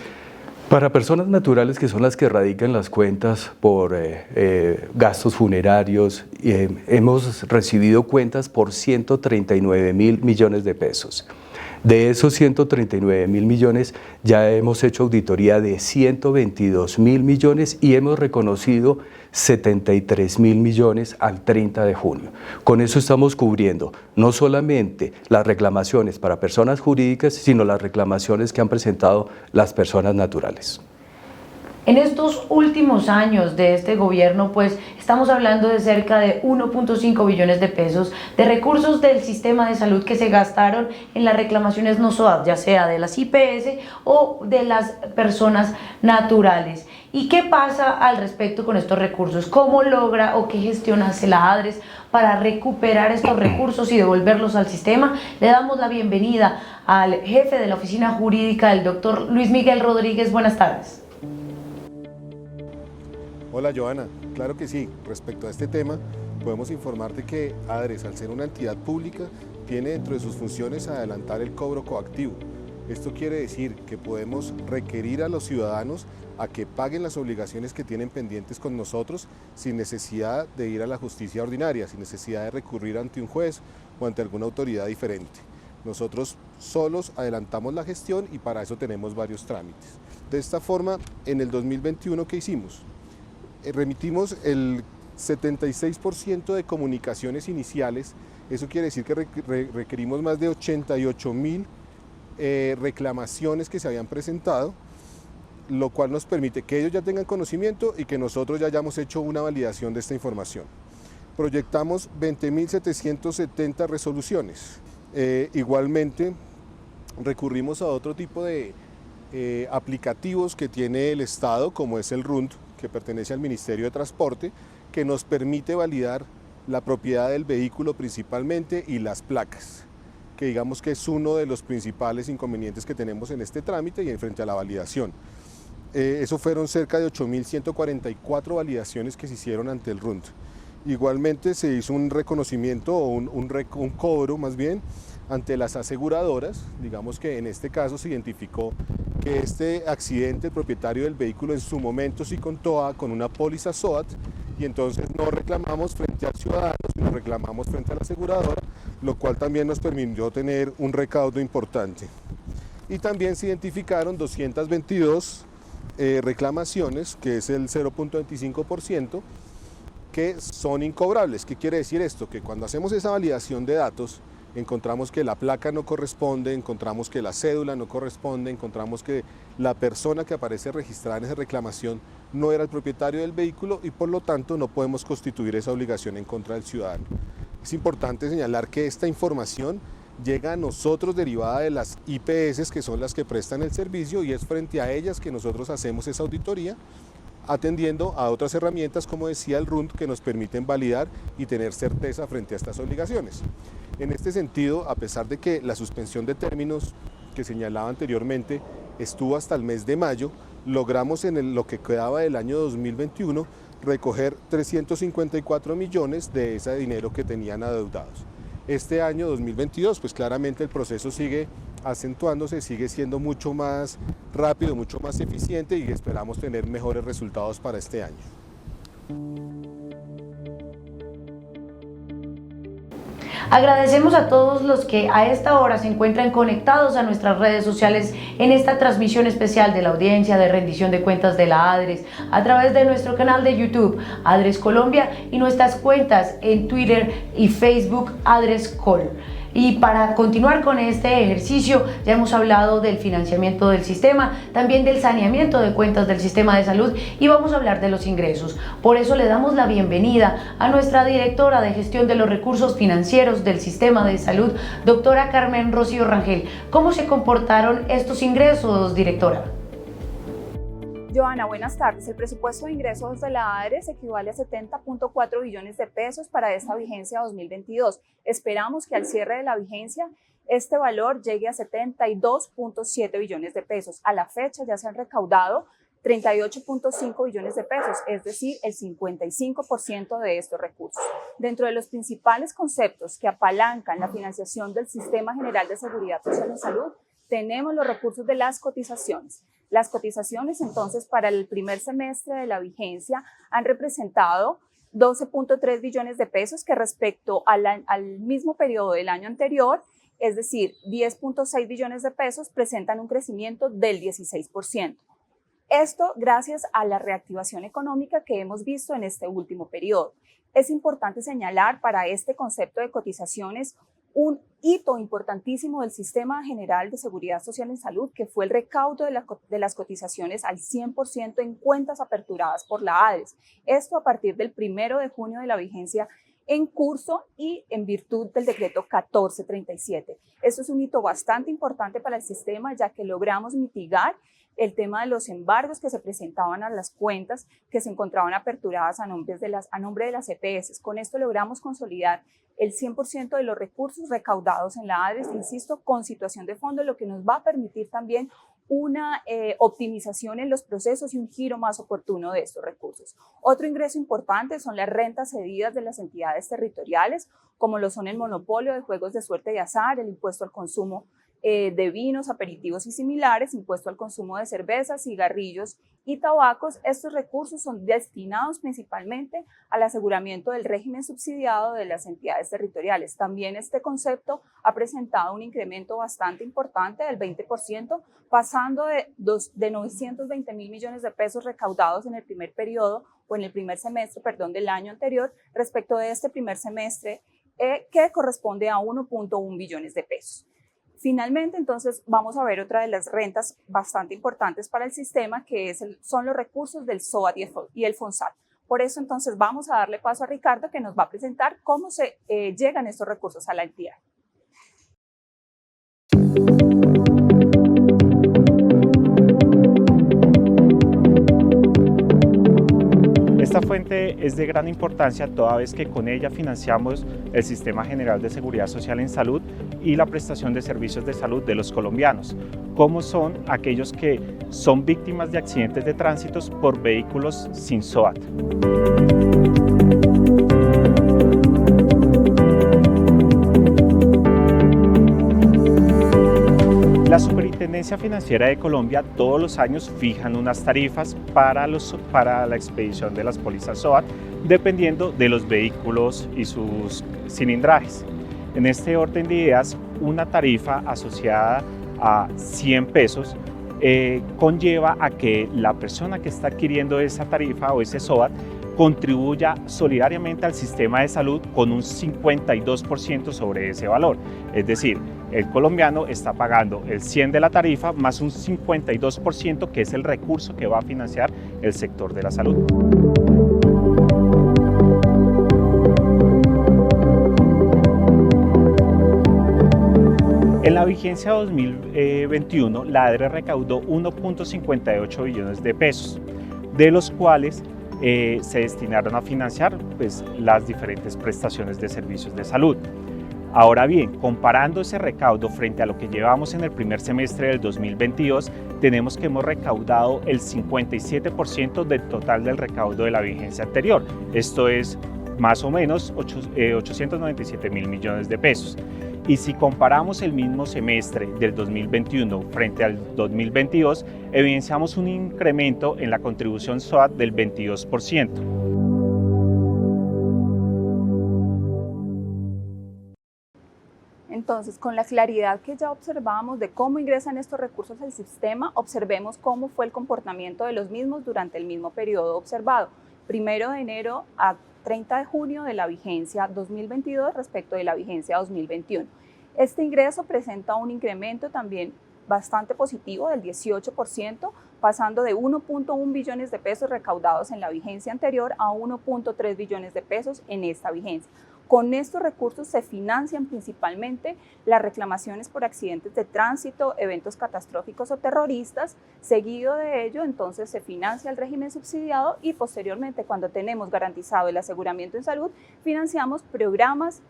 Para personas naturales, que son las que radican las cuentas por gastos funerarios, hemos recibido cuentas por 139.000 millones de pesos. De esos 139.000 millones ya hemos hecho auditoría de 122.000 millones y hemos reconocido 73.000 millones al 30 de junio. Con eso estamos cubriendo no solamente las reclamaciones para personas jurídicas, sino las reclamaciones que han presentado las personas naturales. En estos últimos años de este gobierno, pues estamos hablando de cerca de 1.5 billones de pesos de recursos del sistema de salud que se gastaron en las reclamaciones no SOAT, ya sea de las IPS o de las personas naturales. ¿Y qué pasa al respecto con estos recursos? ¿Cómo logra o qué gestión hace la ADRES para recuperar estos recursos y devolverlos al sistema? Le damos la bienvenida al jefe de la oficina jurídica, el doctor Luis Miguel Rodríguez. Buenas tardes. Hola Joana, claro que sí. Respecto a este tema, podemos informarte que ADRES, al ser una entidad pública, tiene dentro de sus funciones adelantar el cobro coactivo. Esto quiere decir que podemos requerir a los ciudadanos a que paguen las obligaciones que tienen pendientes con nosotros sin necesidad de ir a la justicia ordinaria, sin necesidad de recurrir ante un juez o ante alguna autoridad diferente. Nosotros solos adelantamos la gestión y para eso tenemos varios trámites. De esta forma, en el 2021, ¿qué hicimos? Remitimos el 76% de comunicaciones iniciales. Eso quiere decir que requerimos más de 88.000 reclamaciones que se habían presentado, lo cual nos permite que ellos ya tengan conocimiento y que nosotros ya hayamos hecho una validación de esta información. Proyectamos 20.770 resoluciones. Igualmente, recurrimos a otro tipo de aplicativos que tiene el Estado, como es el RUND, que pertenece al Ministerio de Transporte, que nos permite validar la propiedad del vehículo principalmente y las placas, que digamos que es uno de los principales inconvenientes que tenemos en este trámite y en frente a la validación. Eso fueron cerca de 8.144 validaciones que se hicieron ante el RUND. Igualmente se hizo un reconocimiento o un cobro más bien ante las aseguradoras. Digamos que en este caso se identificó que este accidente, el propietario del vehículo en su momento sí contó con una póliza SOAT y entonces no reclamamos frente al ciudadano, sino reclamamos frente a la aseguradora, lo cual también nos permitió tener un recaudo importante. Y también se identificaron 222 reclamaciones, que es el 0.25%, que son incobrables. ¿Qué quiere decir esto? Que cuando hacemos esa validación de datos, encontramos que la placa no corresponde, encontramos que la cédula no corresponde, encontramos que la persona que aparece registrada en esa reclamación no era el propietario del vehículo y por lo tanto no podemos constituir esa obligación en contra del ciudadano. Es importante señalar que esta información llega a nosotros derivada de las IPS, que son las que prestan el servicio, y es frente a ellas que nosotros hacemos esa auditoría, atendiendo a otras herramientas, como decía el RUND, que nos permiten validar y tener certeza frente a estas obligaciones. En este sentido, a pesar de que la suspensión de términos que señalaba anteriormente estuvo hasta el mes de mayo, logramos en lo que quedaba del año 2021 recoger 354 millones de ese dinero que tenían adeudados. Este año 2022, pues claramente el proceso sigue acentuándose, sigue siendo mucho más rápido, mucho más eficiente y esperamos tener mejores resultados para este año. Agradecemos a todos los que a esta hora se encuentran conectados a nuestras redes sociales en esta transmisión especial de la audiencia de rendición de cuentas de la ADRES a través de nuestro canal de YouTube ADRES Colombia y nuestras cuentas en Twitter y Facebook ADRES Col. Y para continuar con este ejercicio, ya hemos hablado del financiamiento del sistema, también del saneamiento de cuentas del sistema de salud y vamos a hablar de los ingresos. Por eso le damos la bienvenida a nuestra directora de gestión de los recursos financieros del sistema de salud, doctora Carmen Rocío Rangel. ¿Cómo se comportaron estos ingresos, directora? Joana, buenas tardes. El presupuesto de ingresos de la ADRES equivale a 70.4 billones de pesos para esta vigencia 2022. Esperamos que al cierre de la vigencia este valor llegue a 72.7 billones de pesos. A la fecha ya se han recaudado 38.5 billones de pesos, es decir, el 55% de estos recursos. Dentro de los principales conceptos que apalancan la financiación del Sistema General de Seguridad Social en Salud, tenemos los recursos de las cotizaciones. Las cotizaciones, entonces, para el primer semestre de la vigencia han representado 12.3 billones de pesos que respecto al mismo periodo del año anterior, es decir, 10.6 billones de pesos, presentan un crecimiento del 16%. Esto gracias a la reactivación económica que hemos visto en este último periodo. Es importante señalar para este concepto de cotizaciones un hito importantísimo del Sistema General de Seguridad Social en Salud, que fue el recaudo de las cotizaciones al 100% en cuentas aperturadas por la ADRES. Esto a partir del 1 de junio de la vigencia en curso y en virtud del decreto 1437. Esto es un hito bastante importante para el sistema, ya que logramos mitigar el tema de los embargos que se presentaban a las cuentas que se encontraban aperturadas a nombre de las EPS. Con esto logramos consolidar el 100% de los recursos recaudados en la ADRES, insisto, con situación de fondo, lo que nos va a permitir también una optimización en los procesos y un giro más oportuno de estos recursos. Otro ingreso importante son las rentas cedidas de las entidades territoriales, como lo son el monopolio de juegos de suerte y azar, el impuesto al consumo de vinos, aperitivos y similares, impuesto al consumo de cervezas, cigarrillos y tabacos. Estos recursos son destinados principalmente al aseguramiento del régimen subsidiado de las entidades territoriales. También este concepto ha presentado un incremento bastante importante del 20%, pasando de 920 mil millones de pesos recaudados en el primer periodo o en el primer semestre, del año anterior, respecto de este primer semestre que corresponde a 1.1 billones de pesos. Finalmente, entonces, vamos a ver otra de las rentas bastante importantes para el sistema, que son los recursos del SOAT y el FONSAT. Por eso, entonces, vamos a darle paso a Ricardo, que nos va a presentar cómo se llegan estos recursos a la entidad. Esta fuente es de gran importancia toda vez que con ella financiamos el Sistema General de Seguridad Social en Salud y la prestación de servicios de salud de los colombianos, como son aquellos que son víctimas de accidentes de tránsito por vehículos sin SOAT. La Superintendencia Financiera de Colombia todos los años fijan unas tarifas para la expedición de las pólizas SOAT, dependiendo de los vehículos y sus cilindrajes. En este orden de ideas, una tarifa asociada a 100 pesos conlleva a que la persona que está adquiriendo esa tarifa o ese SOAT contribuya solidariamente al sistema de salud con un 52% sobre ese valor. Es decir, el colombiano está pagando el 100 de la tarifa más un 52% que es el recurso que va a financiar el sector de la salud. En la vigencia 2021, la ADRES recaudó 1.58 billones de pesos, de los cuales se destinaron a financiar las diferentes prestaciones de servicios de salud. Ahora bien, comparando ese recaudo frente a lo que llevamos en el primer semestre del 2022, tenemos que hemos recaudado el 57% del total del recaudo de la vigencia anterior. Esto es más o menos 897 mil millones de pesos. Y si comparamos el mismo semestre del 2021 frente al 2022, evidenciamos un incremento en la contribución SOAT del 22%. entonces, con la claridad que ya observábamos de cómo ingresan estos recursos al sistema, observemos cómo fue el comportamiento de los mismos durante el mismo periodo observado, 1 de enero a 30 de junio de la vigencia 2022 respecto de la vigencia 2021. Este ingreso presenta un incremento también bastante positivo del 18%, pasando de 1.1 billones de pesos recaudados en la vigencia anterior a 1.3 billones de pesos en esta vigencia. Con estos recursos se financian principalmente las reclamaciones por accidentes de tránsito, eventos catastróficos o terroristas. Seguido de ello, entonces se financia el régimen subsidiado y posteriormente, cuando tenemos garantizado el aseguramiento en salud, financiamos programas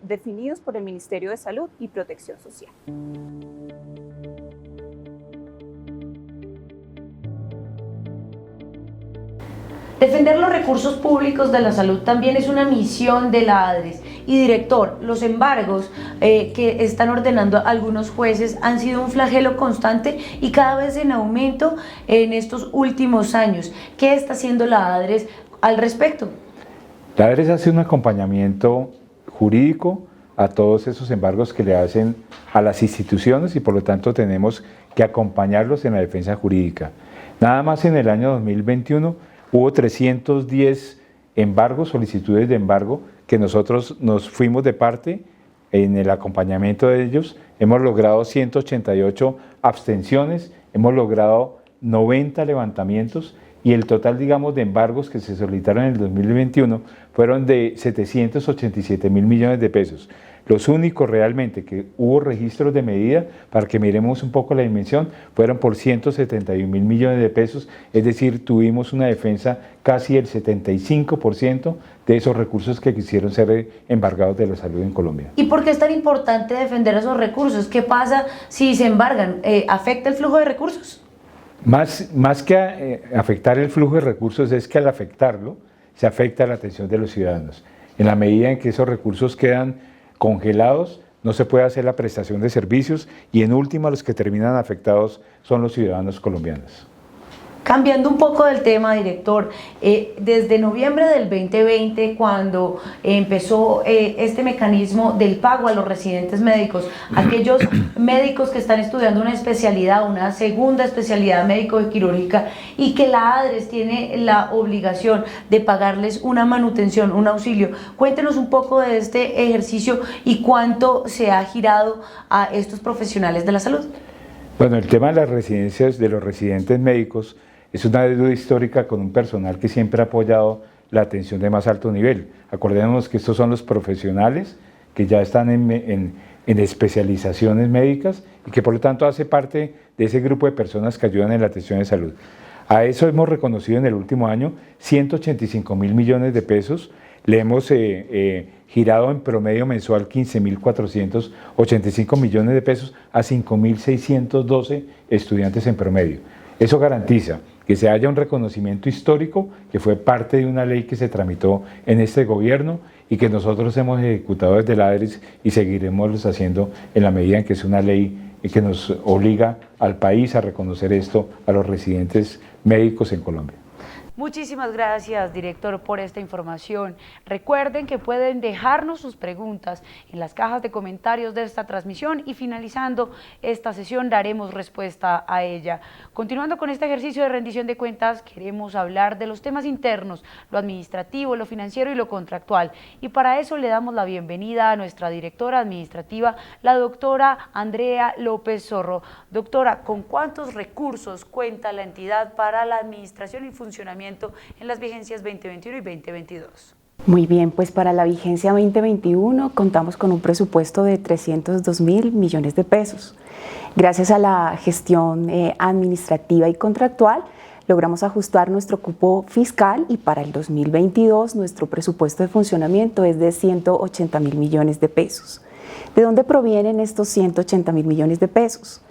definidos por el Ministerio de Salud y Protección Social. Defender los recursos públicos de la salud también es una misión de la ADRES. Y director, los embargos que están ordenando algunos jueces han sido un flagelo constante y cada vez en aumento en estos últimos años. ¿Qué está haciendo la ADRES al respecto? La ADRES hace un acompañamiento jurídico a todos esos embargos que le hacen a las instituciones y por lo tanto tenemos que acompañarlos en la defensa jurídica. Nada más en el año 2021 hubo 310 embargos, solicitudes de embargo, que nosotros nos fuimos de parte en el acompañamiento de ellos. Hemos logrado 188 abstenciones, hemos logrado 90 levantamientos y el total, digamos, de embargos que se solicitaron en el 2021 fueron de 787.000 millones de pesos. Los únicos realmente que hubo registros de medida, para que miremos un poco la dimensión, fueron por 171.000 millones de pesos, es decir, tuvimos una defensa casi el 75% de esos recursos que quisieron ser embargados de la salud en Colombia. ¿Y por qué es tan importante defender esos recursos? ¿Qué pasa si se embargan? ¿Afecta el flujo de recursos? Más que afectar el flujo de recursos es que al afectarlo se afecta la atención de los ciudadanos. En la medida en que esos recursos quedan congelados, no se puede hacer la prestación de servicios y en última los que terminan afectados son los ciudadanos colombianos. Cambiando un poco del tema, director, desde noviembre del 2020, cuando empezó este mecanismo del pago a los residentes médicos, aquellos médicos que están estudiando una especialidad, una segunda especialidad médico-quirúrgica y que la ADRES tiene la obligación de pagarles una manutención, un auxilio. Cuéntenos un poco de este ejercicio y cuánto se ha girado a estos profesionales de la salud. Bueno, el tema de las residencias de los residentes médicos es una deuda histórica con un personal que siempre ha apoyado la atención de más alto nivel. Acordémonos que estos son los profesionales que ya están en especializaciones médicas y que por lo tanto hace parte de ese grupo de personas que ayudan en la atención de salud. A eso hemos reconocido en el último año 185.000 millones de pesos. Le hemos girado en promedio mensual 15.485 millones de pesos a 5.612 estudiantes en promedio. Eso garantiza que se haya un reconocimiento histórico que fue parte de una ley que se tramitó en este gobierno y que nosotros hemos ejecutado desde la ADRES y seguiremos haciendo en la medida en que es una ley que nos obliga al país a reconocer esto a los residentes médicos en Colombia. Muchísimas gracias, director, por esta información. Recuerden que pueden dejarnos sus preguntas en las cajas de comentarios de esta transmisión y finalizando esta sesión daremos respuesta a ella. Continuando con este ejercicio de rendición de cuentas, queremos hablar de los temas internos, lo administrativo, lo financiero y lo contractual. Y para eso le damos la bienvenida a nuestra directora administrativa, la doctora Andrea López Zorro. Doctora, ¿con cuántos recursos cuenta la entidad para la administración y funcionamiento en las vigencias 2021 y 2022? Muy bien, pues para la vigencia 2021 contamos con un presupuesto de 302.000 millones de pesos. Gracias a la gestión administrativa y contractual logramos ajustar nuestro cupo fiscal y para el 2022 nuestro presupuesto de funcionamiento es de 180.000 millones de pesos. ¿De dónde provienen estos 180.000 millones de pesos?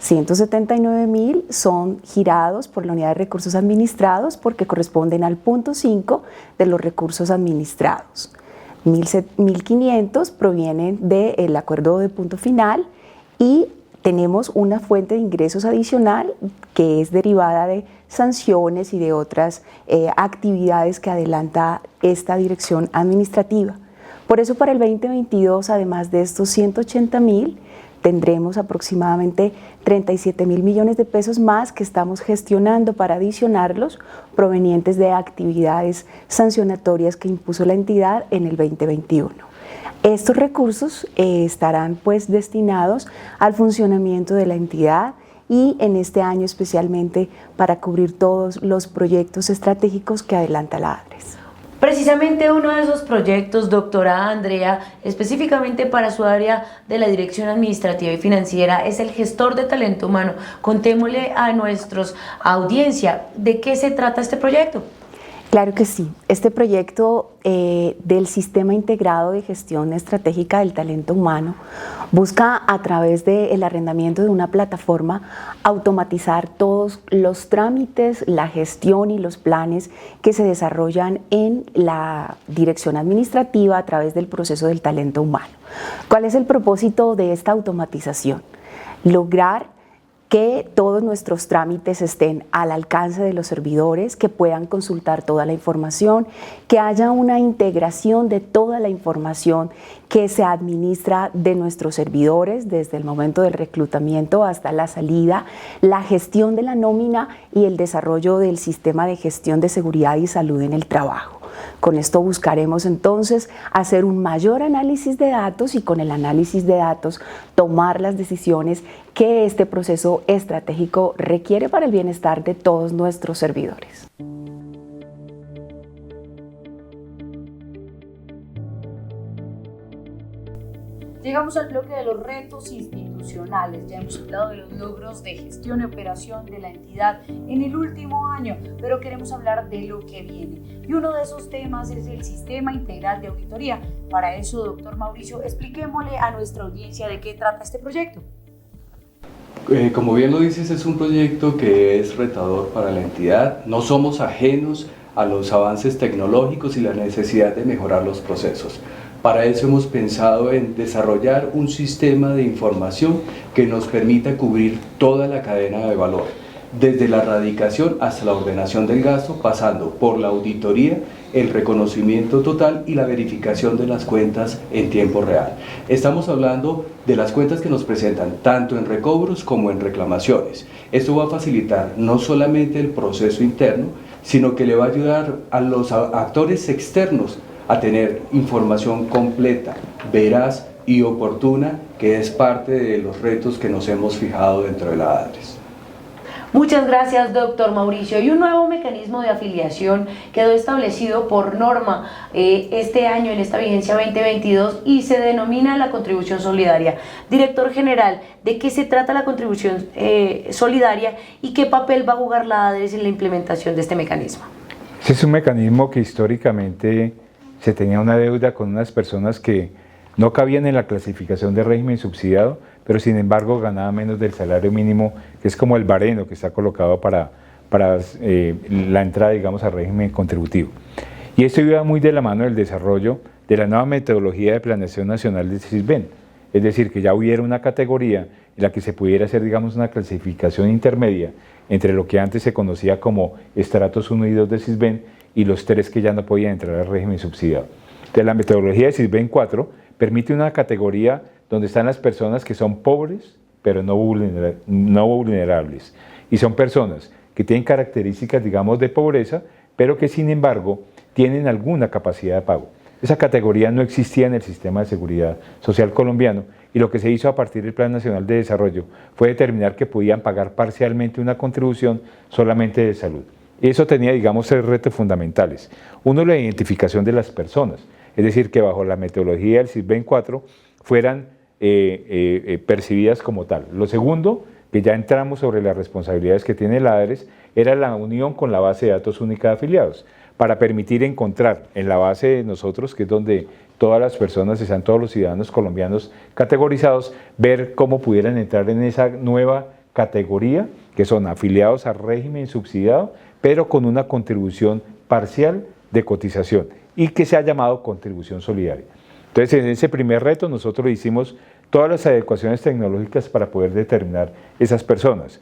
179.000 son girados por la unidad de recursos administrados porque corresponden al punto 5 de los recursos administrados. 1.500 provienen del acuerdo de punto final y tenemos una fuente de ingresos adicional que es derivada de sanciones y de otras actividades que adelanta esta dirección administrativa. Por eso para el 2022, además de estos 180.000, tendremos aproximadamente 37.000 millones de pesos más que estamos gestionando para adicionarlos, provenientes de actividades sancionatorias que impuso la entidad en el 2021. Estos recursos estarán pues destinados al funcionamiento de la entidad y en este año especialmente para cubrir todos los proyectos estratégicos que adelanta la ADRES. Precisamente uno de esos proyectos, doctora Andrea, específicamente para su área de la Dirección Administrativa y Financiera, es el gestor de talento humano. Contémosle a nuestra audiencia de qué se trata este proyecto. Claro que sí. Este proyecto del Sistema Integrado de Gestión Estratégica del Talento Humano busca, a través del arrendamiento de una plataforma, automatizar todos los trámites, la gestión y los planes que se desarrollan en la dirección administrativa a través del proceso del talento humano. ¿Cuál es el propósito de esta automatización? Lograr que todos nuestros trámites estén al alcance de los servidores, que puedan consultar toda la información, que haya una integración de toda la información que se administra de nuestros servidores desde el momento del reclutamiento hasta la salida, la gestión de la nómina y el desarrollo del sistema de gestión de seguridad y salud en el trabajo. Con esto buscaremos entonces hacer un mayor análisis de datos y con el análisis de datos tomar las decisiones que este proceso estratégico requiere para el bienestar de todos nuestros servidores. Llegamos al bloque de los retos institucionales. Ya hemos hablado de los logros de gestión y operación de la entidad en el último año, pero queremos hablar de lo que viene. Y uno de esos temas es el Sistema Integral de Auditoría. Para eso, doctor Mauricio, expliquémosle a nuestra audiencia de qué trata este proyecto. Como bien lo dices, es un proyecto que es retador para la entidad. No somos ajenos a los avances tecnológicos y la necesidad de mejorar los procesos. Para eso hemos pensado en desarrollar un sistema de información que nos permita cubrir toda la cadena de valor, desde la radicación hasta la ordenación del gasto, pasando por la auditoría, el reconocimiento total y la verificación de las cuentas en tiempo real. Estamos hablando de las cuentas que nos presentan tanto en recobros como en reclamaciones. Esto va a facilitar no solamente el proceso interno, sino que le va a ayudar a los actores externos a tener información completa, veraz y oportuna, que es parte de los retos que nos hemos fijado dentro de la ADRES. Muchas gracias, doctor Mauricio. Y un nuevo mecanismo de afiliación quedó establecido por norma este año en esta vigencia 2022 y se denomina la contribución solidaria. Director general, ¿de qué se trata la contribución solidaria y qué papel va a jugar la ADRES en la implementación de este mecanismo? Este es un mecanismo que históricamente se tenía una deuda con unas personas que no cabían en la clasificación de régimen subsidiado, pero sin embargo ganaban menos del salario mínimo, que es como el baremo que está colocado para la entrada, digamos, al régimen contributivo. Y esto iba muy de la mano del desarrollo de la nueva metodología de planeación nacional del SISBEN, es decir, que ya hubiera una categoría en la que se pudiera hacer, digamos, una clasificación intermedia entre lo que antes se conocía como estratos 1 y 2 de SISBEN y los 3 que ya no podían entrar al régimen subsidiado. Entonces, la metodología de SISBEN 4 permite una categoría donde están las personas que son pobres, pero no vulnerables, y son personas que tienen características, digamos, de pobreza, pero que sin embargo tienen alguna capacidad de pago. Esa categoría no existía en el sistema de seguridad social colombiano y lo que se hizo a partir del Plan Nacional de Desarrollo fue determinar que podían pagar parcialmente una contribución solamente de salud. Eso tenía, digamos, 3 retos fundamentales. Uno, la identificación de las personas, es decir, que bajo la metodología del SISBEN 4 fueran percibidas como tal. Lo segundo, que ya entramos sobre las responsabilidades que tiene la ADRES, era la unión con la base de datos única de afiliados, para permitir encontrar en la base de nosotros, que es donde todas las personas están, todos los ciudadanos colombianos categorizados, ver cómo pudieran entrar en esa nueva categoría, que son afiliados al régimen subsidiado, pero con una contribución parcial de cotización y que se ha llamado contribución solidaria. Entonces, en ese primer reto nosotros hicimos todas las adecuaciones tecnológicas para poder determinar esas personas.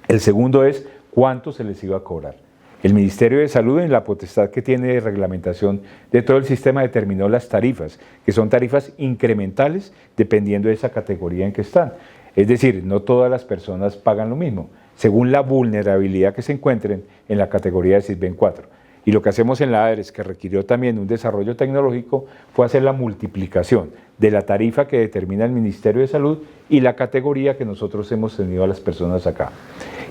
El segundo es cuánto se les iba a cobrar. El Ministerio de Salud, en la potestad que tiene de reglamentación de todo el sistema, determinó las tarifas, que son tarifas incrementales dependiendo de esa categoría en que están. Es decir, no todas las personas pagan lo mismo, según la vulnerabilidad que se encuentren en la categoría de SISBEN 4. Y lo que hacemos en la ADRES, que requirió también un desarrollo tecnológico, fue hacer la multiplicación de la tarifa que determina el Ministerio de Salud y la categoría que nosotros hemos tenido a las personas acá.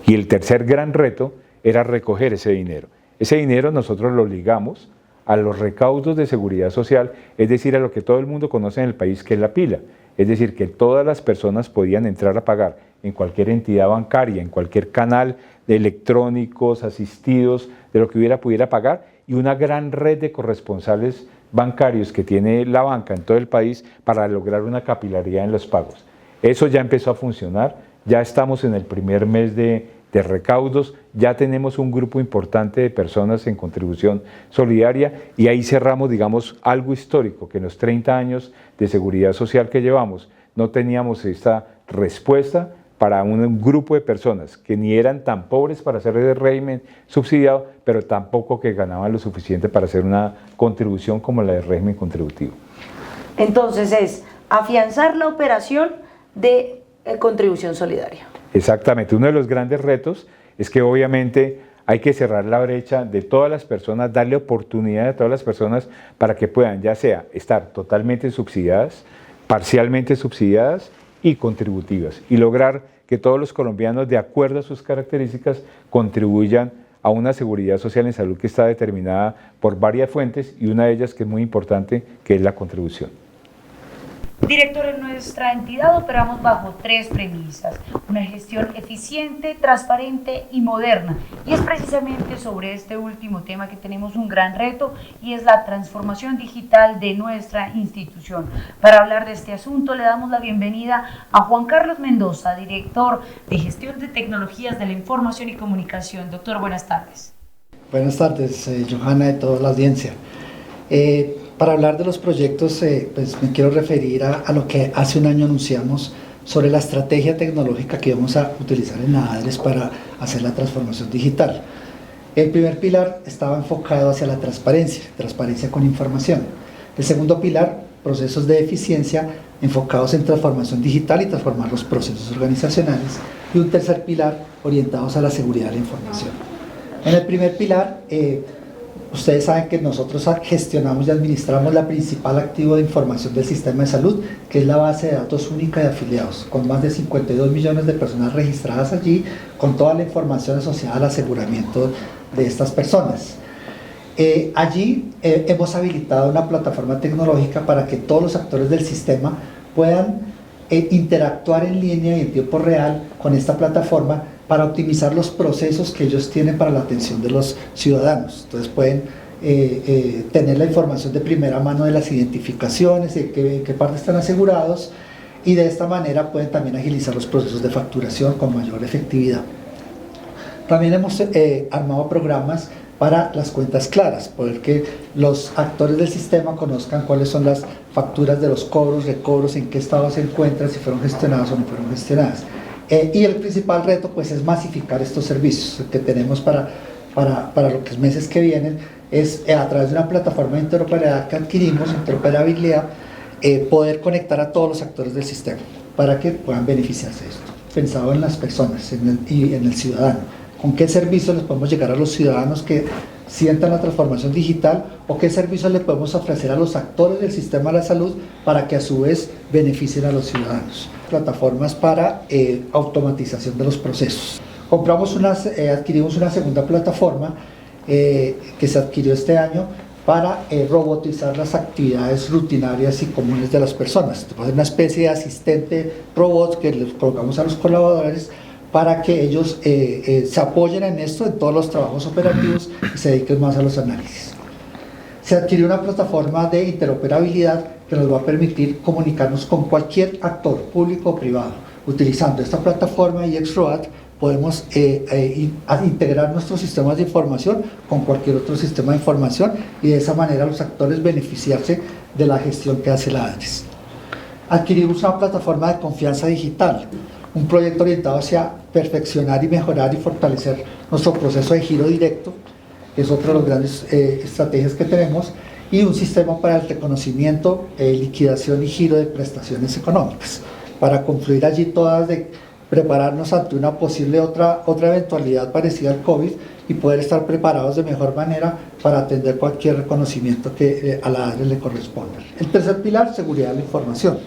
Y el tercer gran reto era recoger ese dinero. Ese dinero nosotros lo ligamos a los recaudos de seguridad social, es decir, a lo que todo el mundo conoce en el país, que es la pila. Es decir, que todas las personas podían entrar a pagar en cualquier entidad bancaria, en cualquier canal de electrónicos, asistidos, de lo que pudiera pagar, y una gran red de corresponsales bancarios que tiene la banca en todo el país para lograr una capilaridad en los pagos. Eso ya empezó a funcionar, ya estamos en el primer mes de recaudos, ya tenemos un grupo importante de personas en contribución solidaria y ahí cerramos, digamos, algo histórico, que en los 30 años de seguridad social que llevamos no teníamos esta respuesta para un grupo de personas que ni eran tan pobres para hacer el régimen subsidiado, pero tampoco que ganaban lo suficiente para hacer una contribución como la del régimen contributivo. Entonces es afianzar la operación de contribución solidaria. Exactamente, uno de los grandes retos es que obviamente hay que cerrar la brecha de todas las personas, darle oportunidad a todas las personas para que puedan ya sea estar totalmente subsidiadas, parcialmente subsidiadas y contributivas, y lograr que todos los colombianos, de acuerdo a sus características, contribuyan a una seguridad social en salud que está determinada por varias fuentes y una de ellas que es muy importante, que es la contribución. Director, en nuestra entidad operamos bajo 3 premisas: una gestión eficiente, transparente y moderna. Y es precisamente sobre este último tema que tenemos un gran reto, y es la transformación digital de nuestra institución. Para hablar de este asunto le damos la bienvenida a Juan Carlos Mendoza, director de Gestión de Tecnologías de la Información y Comunicación. Doctor, buenas tardes. Buenas tardes, Johanna, y toda la audiencia. Para hablar de los proyectos, pues me quiero referir a lo que hace un año anunciamos sobre la estrategia tecnológica que vamos a utilizar en la ADRES para hacer la transformación digital. El primer pilar estaba enfocado hacia la transparencia con información. El segundo pilar, procesos de eficiencia enfocados en transformación digital y transformar los procesos organizacionales. Y un tercer pilar, orientados a la seguridad de la información. En el primer pilar, ustedes saben que nosotros gestionamos y administramos la principal activo de información del sistema de salud, que es la base de datos única de afiliados, con más de 52 millones de personas registradas allí, con toda la información asociada al aseguramiento de estas personas. Allí hemos habilitado una plataforma tecnológica para que todos los actores del sistema puedan interactuar en línea y en tiempo real con esta plataforma para optimizar los procesos que ellos tienen para la atención de los ciudadanos. Entonces pueden tener la información de primera mano de las identificaciones, de qué parte están asegurados, y de esta manera pueden también agilizar los procesos de facturación con mayor efectividad. También hemos armado programas para las cuentas claras, poder que los actores del sistema conozcan cuáles son las facturas de los cobros, recobros, en qué estado se encuentran, si fueron gestionadas o no fueron gestionadas. Y el principal reto pues es masificar estos servicios que tenemos para los meses que vienen, es a través de una plataforma de interoperabilidad que adquirimos, interoperabilidad, poder conectar a todos los actores del sistema para que puedan beneficiarse de esto. Pensado en las personas y en el ciudadano. ¿Con qué servicios les podemos llegar a los ciudadanos que sientan la transformación digital, o qué servicios le podemos ofrecer a los actores del sistema de la salud para que a su vez beneficien a los ciudadanos? Plataformas para automatización de los procesos. Adquirimos una segunda plataforma que se adquirió este año para robotizar las actividades rutinarias y comunes de las personas. Es una especie de asistente robot que les colocamos a los colaboradores para que ellos se apoyen en esto, en todos los trabajos operativos, y se dediquen más a los análisis. Se adquirió una plataforma de interoperabilidad que nos va a permitir comunicarnos con cualquier actor, público o privado. Utilizando esta plataforma y XROAD podemos integrar nuestros sistemas de información con cualquier otro sistema de información, y de esa manera los actores beneficiarse de la gestión que hace la ADRES. Adquirimos una plataforma de confianza digital, un proyecto orientado hacia perfeccionar y mejorar y fortalecer nuestro proceso de giro directo que es otra de las grandes estrategias que tenemos, y un sistema para el reconocimiento, liquidación y giro de prestaciones económicas, para confluir allí todas, de prepararnos ante una posible otra eventualidad parecida al COVID y poder estar preparados de mejor manera para atender cualquier reconocimiento que a la ADRES le corresponda. El tercer pilar, seguridad de la información.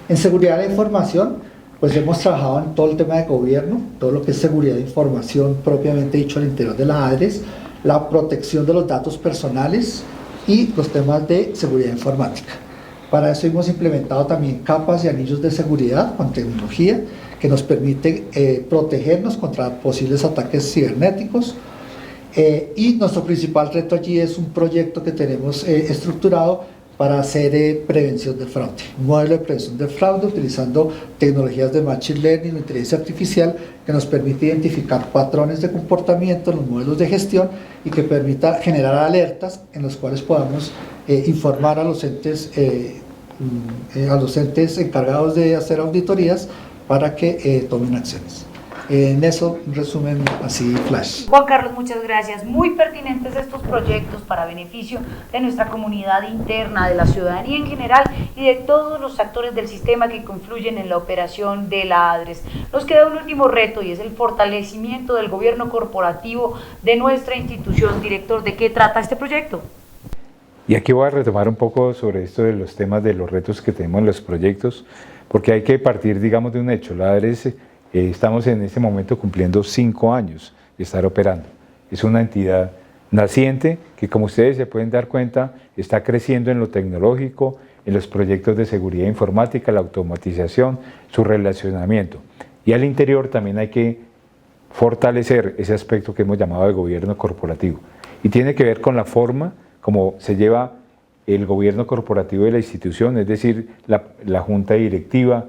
En seguridad de la información, pues hemos trabajado en todo el tema de gobierno, todo lo que es seguridad de información propiamente dicho al interior de la ADRES, la protección de los datos personales y los temas de seguridad informática. Para eso hemos implementado también capas y anillos de seguridad con tecnología que nos permiten protegernos contra posibles ataques cibernéticos. Y nuestro principal reto allí es un proyecto que tenemos estructurado para hacer prevención del fraude, un modelo de prevención del fraude utilizando tecnologías de Machine Learning o inteligencia artificial que nos permite identificar patrones de comportamiento en los modelos de gestión y que permita generar alertas en los cuales podamos informar a los entes encargados de hacer auditorías para que tomen acciones. En eso, un resumen así flash. Juan Carlos, muchas gracias. Muy pertinentes estos proyectos para beneficio de nuestra comunidad interna, de la ciudadanía en general y de todos los actores del sistema que confluyen en la operación de la ADRES. Nos queda un último reto y es el fortalecimiento del gobierno corporativo de nuestra institución. Director, ¿de qué trata este proyecto? Y aquí voy a retomar un poco sobre esto de los temas de los retos que tenemos en los proyectos, porque hay que partir, digamos, de un hecho. La ADRES estamos en este momento cumpliendo 5 años de estar operando. Es una entidad naciente que, como ustedes se pueden dar cuenta, está creciendo en lo tecnológico, en los proyectos de seguridad informática, la automatización, su relacionamiento. Y al interior también hay que fortalecer ese aspecto que hemos llamado de gobierno corporativo. Y tiene que ver con la forma como se lleva el gobierno corporativo de la institución, es decir, la junta directiva,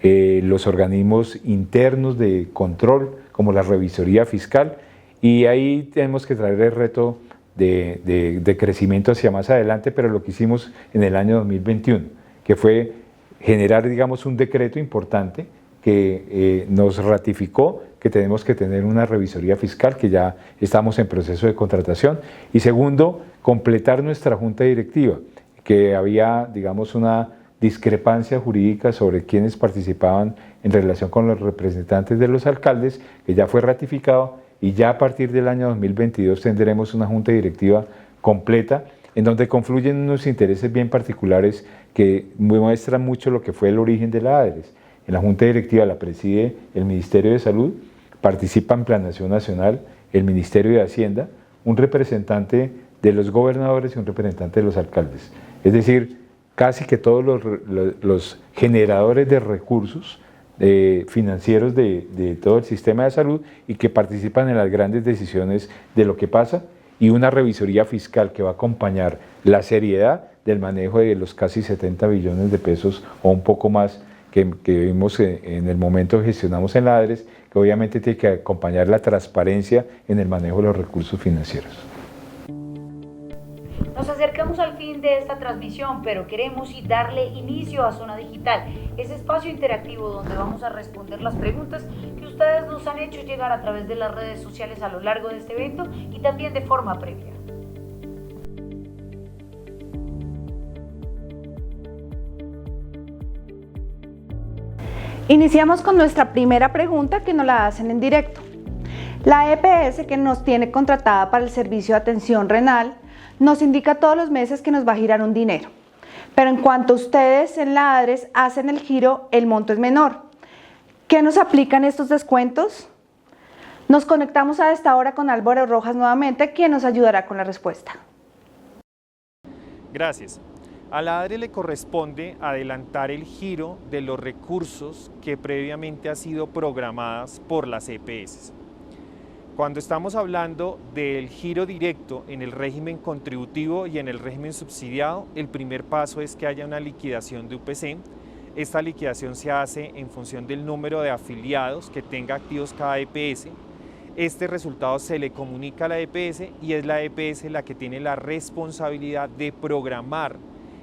los organismos internos de control, como la revisoría fiscal, y ahí tenemos que traer el reto de crecimiento hacia más adelante, pero lo que hicimos en el año 2021, que fue generar, digamos, un decreto importante que nos ratificó que tenemos que tener una revisoría fiscal, que ya estamos en proceso de contratación, y segundo, completar nuestra junta directiva, que había, digamos, una discrepancia jurídica sobre quienes participaban en relación con los representantes de los alcaldes, que ya fue ratificado, y ya a partir del año 2022 tendremos una junta directiva completa en donde confluyen unos intereses bien particulares que muestran mucho lo que fue el origen de la ADRES. En la junta directiva la preside el Ministerio de Salud, participa en Planeación Nacional, el Ministerio de Hacienda, un representante de los gobernadores y un representante de los alcaldes. Es decir, casi que todos los generadores de recursos financieros de todo el sistema de salud y que participan en las grandes decisiones de lo que pasa, y una revisoría fiscal que va a acompañar la seriedad del manejo de los casi 70 billones de pesos o un poco más que vimos en el momento que gestionamos en la ADRES, que obviamente tiene que acompañar la transparencia en el manejo de los recursos financieros. Nos acercamos al fin de esta transmisión, pero queremos darle inicio a Zona Digital, ese espacio interactivo donde vamos a responder las preguntas que ustedes nos han hecho llegar a través de las redes sociales a lo largo de este evento y también de forma previa. Iniciamos con nuestra primera pregunta que nos la hacen en directo. La EPS que nos tiene contratada para el servicio de atención renal nos indica todos los meses que nos va a girar un dinero, pero en cuanto ustedes en la ADRES hacen el giro, el monto es menor. ¿Qué nos aplican estos descuentos? Nos conectamos a esta hora con Álvaro Rojas nuevamente, quien nos ayudará con la respuesta. Gracias. A la ADRES le corresponde adelantar el giro de los recursos que previamente han sido programadas por las EPS. Cuando estamos hablando del giro directo en el régimen contributivo y en el régimen subsidiado, el primer paso es que haya una liquidación de UPC. Esta liquidación se hace en función del número de afiliados que tenga activos cada EPS. Este resultado se le comunica a la EPS y es la EPS la que tiene la responsabilidad de programar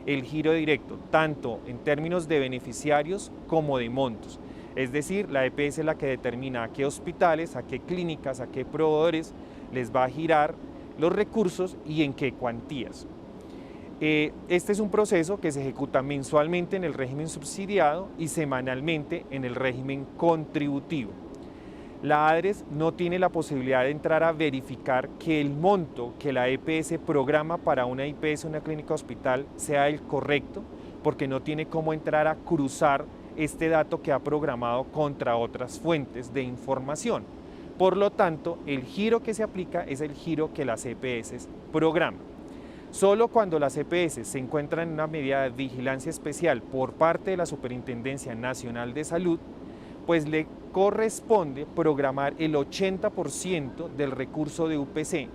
el giro directo, tanto en términos de beneficiarios como de montos. Es decir, la EPS es la que determina a qué hospitales, a qué clínicas, a qué proveedores les va a girar los recursos y en qué cuantías. Este es un proceso que se ejecuta mensualmente en el régimen subsidiado y semanalmente en el régimen contributivo. La ADRES no tiene la posibilidad de entrar a verificar que el monto que la EPS programa para una IPS, una clínica hospital, sea el correcto, porque no tiene cómo entrar a cruzar este dato que ha programado contra otras fuentes de información. Por lo tanto, el giro que se aplica es el giro que las EPS programan. Solo cuando las EPS se encuentran en una medida de vigilancia especial por parte de la Superintendencia Nacional de Salud, pues le corresponde programar el 80% del recurso de UPC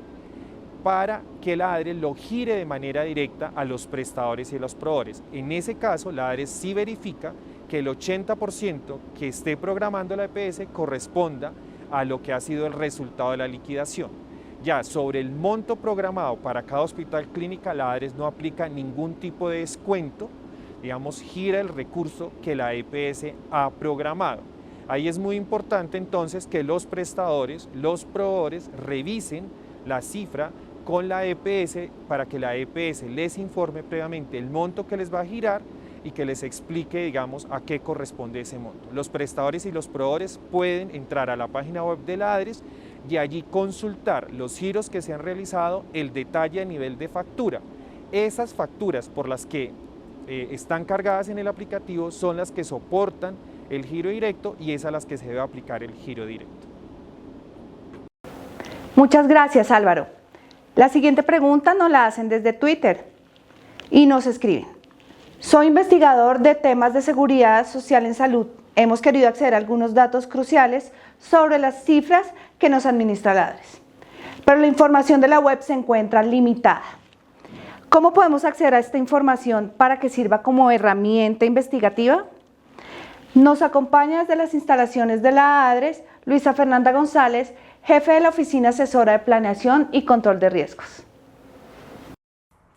para que la ADRES lo gire de manera directa a los prestadores y a los proveedores. En ese caso, la ADRES sí verifica que el 80% que esté programando la EPS corresponda a lo que ha sido el resultado de la liquidación. Ya sobre el monto programado para cada hospital clínica, la ADRES no aplica ningún tipo de descuento, digamos, gira el recurso que la EPS ha programado. Ahí es muy importante entonces que los prestadores, los proveedores revisen la cifra con la EPS para que la EPS les informe previamente el monto que les va a girar y que les explique, digamos, a qué corresponde ese monto. Los prestadores y los proveedores pueden entrar a la página web de la ADRES y allí consultar los giros que se han realizado, el detalle a nivel de factura. Esas facturas por las que están cargadas en el aplicativo son las que soportan el giro directo y es a las que se debe aplicar el giro directo. Muchas gracias, Álvaro. La siguiente pregunta nos la hacen desde Twitter y nos escriben: soy investigador de temas de seguridad social en salud. Hemos querido acceder a algunos datos cruciales sobre las cifras que nos administra la ADRES, pero la información de la web se encuentra limitada. ¿Cómo podemos acceder a esta información para que sirva como herramienta investigativa? Nos acompaña desde las instalaciones de la ADRES Luisa Fernanda González, jefe de la Oficina Asesora de Planeación y Control de Riesgos.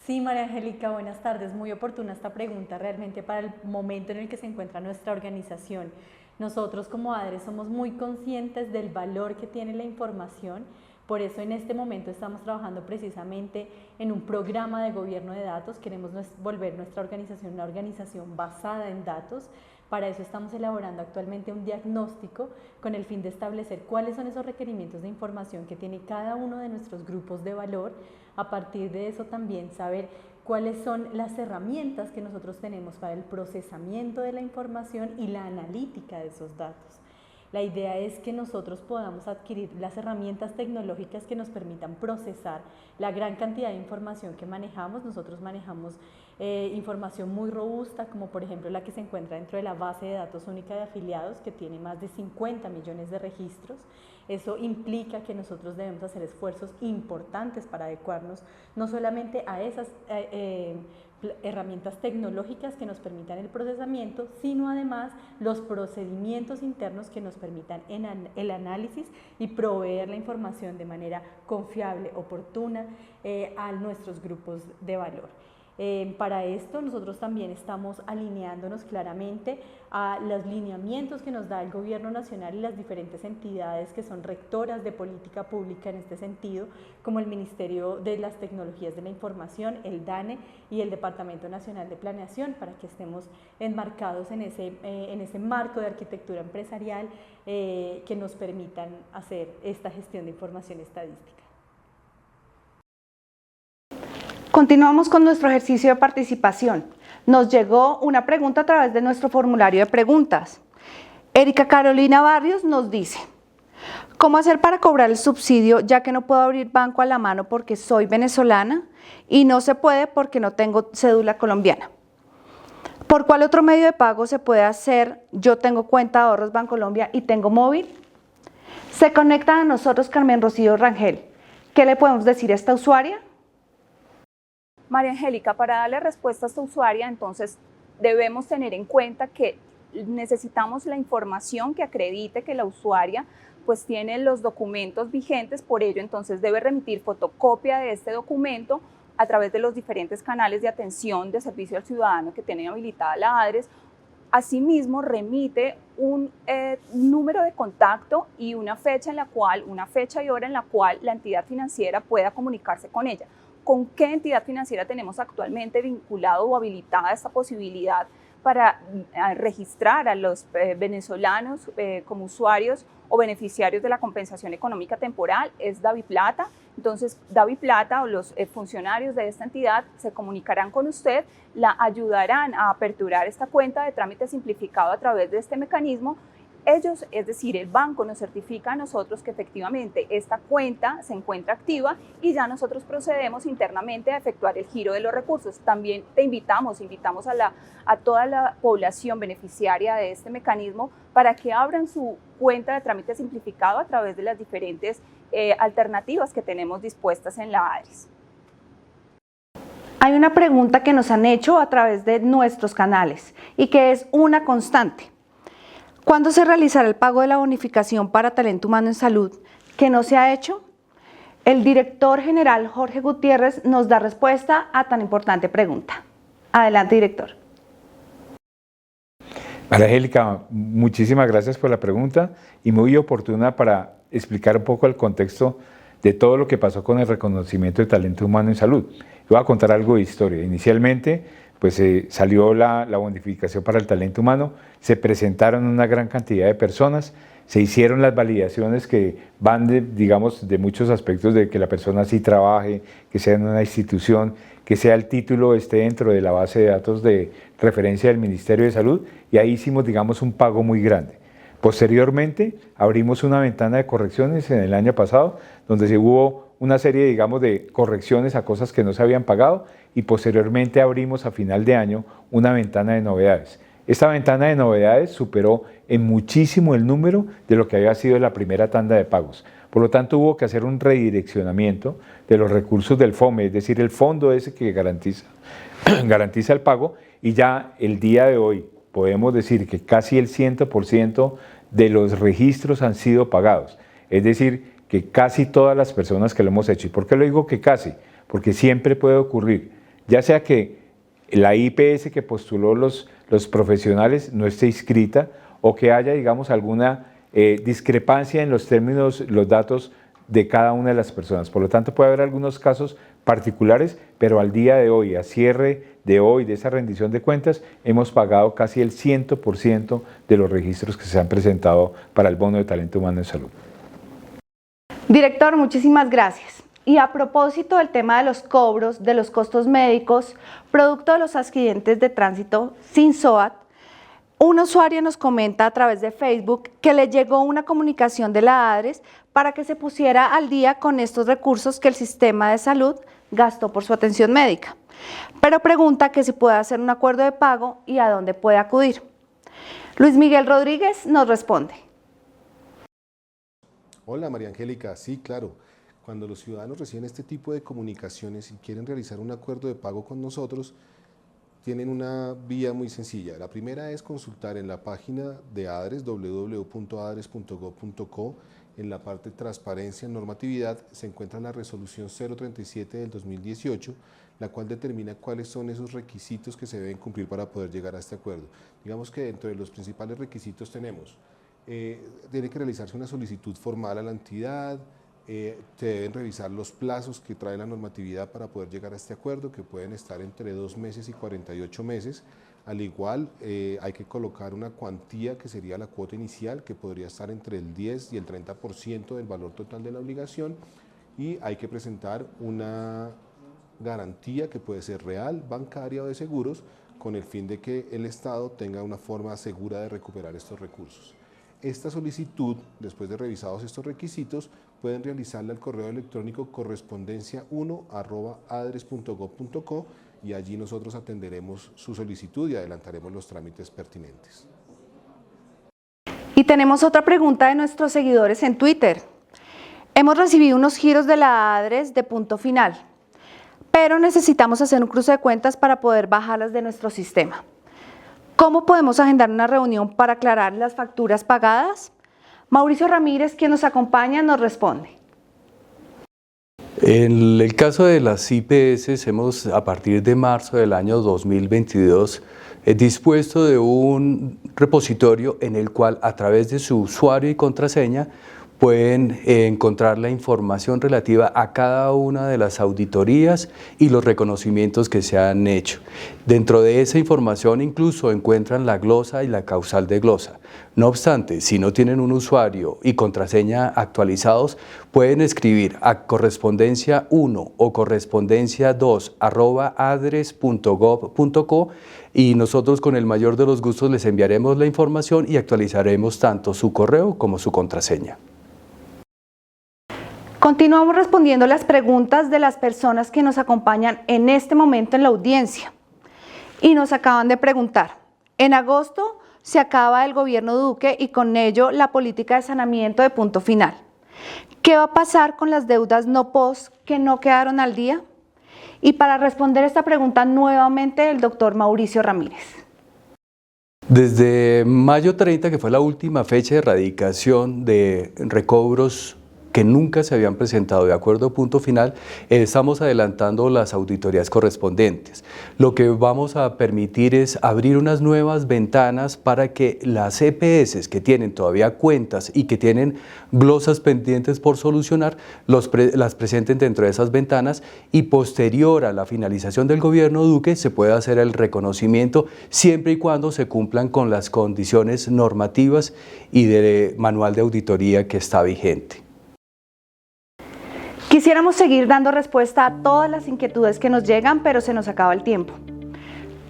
Sí, María Angélica, buenas tardes. Muy oportuna esta pregunta realmente para el momento en el que se encuentra nuestra organización. Nosotros como ADRES somos muy conscientes del valor que tiene la información, por eso en este momento estamos trabajando precisamente en un programa de gobierno de datos. Queremos volver nuestra organización una organización basada en datos. Para eso estamos elaborando actualmente un diagnóstico con el fin de establecer cuáles son esos requerimientos de información que tiene cada uno de nuestros grupos de valor. A partir de eso también saber cuáles son las herramientas que nosotros tenemos para el procesamiento de la información y la analítica de esos datos. La idea es que nosotros podamos adquirir las herramientas tecnológicas que nos permitan procesar la gran cantidad de información que manejamos. Nosotros manejamos información muy robusta, como por ejemplo la que se encuentra dentro de la base de datos única de afiliados, que tiene más de 50 millones de registros. Eso implica que nosotros debemos hacer esfuerzos importantes para adecuarnos no solamente a esas herramientas tecnológicas que nos permitan el procesamiento, sino además los procedimientos internos que nos permitan el análisis y proveer la información de manera confiable, oportuna a nuestros grupos de valor. Para esto nosotros también estamos alineándonos claramente a los lineamientos que nos da el Gobierno Nacional y las diferentes entidades que son rectoras de política pública en este sentido, como el Ministerio de las Tecnologías de la Información, el DANE y el Departamento Nacional de Planeación, para que estemos enmarcados en ese marco de arquitectura empresarial que nos permitan hacer esta gestión de información estadística. Continuamos con nuestro ejercicio de participación. Nos llegó una pregunta a través de nuestro formulario de preguntas. Erika Carolina Barrios nos dice: ¿cómo hacer para cobrar el subsidio ya que no puedo abrir banco a la mano porque soy venezolana y no se puede porque no tengo cédula colombiana? ¿Por cuál otro medio de pago se puede hacer? Yo tengo cuenta de ahorros Bancolombia y tengo móvil. Se conecta a nosotros Carmen Rocío Rangel. ¿Qué le podemos decir a esta usuaria? María Angélica, para darle respuesta a esta usuaria, entonces debemos tener en cuenta que necesitamos la información que acredite que la usuaria pues tiene los documentos vigentes. Por ello entonces debe remitir fotocopia de este documento a través de los diferentes canales de atención de servicio al ciudadano que tiene habilitada la ADRES, Asimismo, remite un número de contacto y una fecha y hora en la cual la entidad financiera pueda comunicarse con ella. ¿Con qué entidad financiera tenemos actualmente vinculado o habilitada esta posibilidad para registrar a los venezolanos como usuarios o beneficiarios de la compensación económica temporal? Es DaviPlata. Entonces, DaviPlata o los funcionarios de esta entidad se comunicarán con usted, la ayudarán a aperturar esta cuenta de trámite simplificado a través de este mecanismo. Ellos, es decir, el banco nos certifica a nosotros que efectivamente esta cuenta se encuentra activa y ya nosotros procedemos internamente a efectuar el giro de los recursos. También te invitamos a toda la población beneficiaria de este mecanismo para que abran su cuenta de trámite simplificado a través de las diferentes alternativas que tenemos dispuestas en la ADRES. Hay una pregunta que nos han hecho a través de nuestros canales y que es una constante. ¿Cuándo se realizará el pago de la bonificación para talento humano en salud que no se ha hecho? El director general Jorge Gutiérrez nos da respuesta a tan importante pregunta. Adelante, director. María Angélica, muchísimas gracias por la pregunta y muy oportuna para explicar un poco el contexto de todo lo que pasó con el reconocimiento de talento humano en salud. Voy a contar algo de historia. Inicialmente, pues salió la bonificación para el talento humano, se presentaron una gran cantidad de personas, se hicieron las validaciones que van de muchos aspectos, de que la persona sí trabaje, que sea en una institución, que sea el título esté dentro de la base de datos de referencia del Ministerio de Salud, y ahí hicimos, un pago muy grande. Posteriormente, abrimos una ventana de correcciones en el año pasado, donde se hubo una serie, de correcciones a cosas que no se habían pagado, y posteriormente abrimos a final de año una ventana de novedades. Esta ventana de novedades superó en muchísimo el número de lo que había sido la primera tanda de pagos. Por lo tanto, hubo que hacer un redireccionamiento de los recursos del FOME, es decir, el fondo ese que garantiza el pago, y ya el día de hoy podemos decir que casi el 100% de los registros han sido pagados. Es decir, que casi todas las personas que lo hemos hecho. ¿Y por qué lo digo que casi? Porque siempre puede ocurrir, ya sea que la IPS que postuló los profesionales no esté inscrita o que haya, alguna discrepancia en los términos, los datos de cada una de las personas. Por lo tanto, puede haber algunos casos particulares, pero al día de hoy, a cierre de hoy, de esa rendición de cuentas, hemos pagado casi el 100% de los registros que se han presentado para el bono de talento humano en salud. Director, muchísimas gracias. Y a propósito del tema de los cobros, de los costos médicos, producto de los accidentes de tránsito sin SOAT, un usuario nos comenta a través de Facebook que le llegó una comunicación de la ADRES para que se pusiera al día con estos recursos que el sistema de salud gastó por su atención médica, pero pregunta que si puede hacer un acuerdo de pago y a dónde puede acudir. Luis Miguel Rodríguez nos responde. Hola María Angélica, sí, claro. Cuando los ciudadanos reciben este tipo de comunicaciones y quieren realizar un acuerdo de pago con nosotros, tienen una vía muy sencilla. La primera es consultar en la página de ADRES, www.adres.gov.co, en la parte transparencia y normatividad se encuentra la resolución 037 del 2018, la cual determina cuáles son esos requisitos que se deben cumplir para poder llegar a este acuerdo. Digamos que dentro de los principales requisitos tenemos, tiene que realizarse una solicitud formal a la entidad, se deben revisar los plazos que trae la normatividad para poder llegar a este acuerdo, que pueden estar entre 2 meses y 48 meses. Al igual, hay que colocar una cuantía que sería la cuota inicial, que podría estar entre el 10 y el 30% del valor total de la obligación, y hay que presentar una garantía que puede ser real, bancaria o de seguros, con el fin de que el Estado tenga una forma segura de recuperar estos recursos. Esta solicitud, después de revisados estos requisitos, pueden realizarla al correo electrónico correspondencia1@adres.gov.co y allí nosotros atenderemos su solicitud y adelantaremos los trámites pertinentes. Y tenemos otra pregunta de nuestros seguidores en Twitter. Hemos recibido unos giros de la ADRES de punto final, pero necesitamos hacer un cruce de cuentas para poder bajarlas de nuestro sistema. ¿Cómo podemos agendar una reunión para aclarar las facturas pagadas? Mauricio Ramírez, quien nos acompaña, nos responde. En el caso de las IPS, hemos a partir de marzo del año 2022 dispuesto de un repositorio en el cual a través de su usuario y contraseña pueden encontrar la información relativa a cada una de las auditorías y los reconocimientos que se han hecho. Dentro de esa información incluso encuentran la glosa y la causal de glosa. No obstante, si no tienen un usuario y contraseña actualizados, pueden escribir a correspondencia 1 o correspondencia 2 @adres.gov.co y nosotros con el mayor de los gustos les enviaremos la información y actualizaremos tanto su correo como su contraseña. Continuamos respondiendo las preguntas de las personas que nos acompañan en este momento en la audiencia. Y nos acaban de preguntar, en agosto se acaba el gobierno Duque y con ello la política de saneamiento de punto final. ¿Qué va a pasar con las deudas no POS que no quedaron al día? Y para responder esta pregunta nuevamente el doctor Mauricio Ramírez. Desde mayo 30, que fue la última fecha de erradicación de recobros que nunca se habían presentado de acuerdo a punto final, estamos adelantando las auditorías correspondientes. Lo que vamos a permitir es abrir unas nuevas ventanas para que las EPS que tienen todavía cuentas y que tienen glosas pendientes por solucionar, las presenten dentro de esas ventanas y posterior a la finalización del gobierno Duque se pueda hacer el reconocimiento siempre y cuando se cumplan con las condiciones normativas y de manual de auditoría que está vigente. Quisiéramos seguir dando respuesta a todas las inquietudes que nos llegan, pero se nos acaba el tiempo.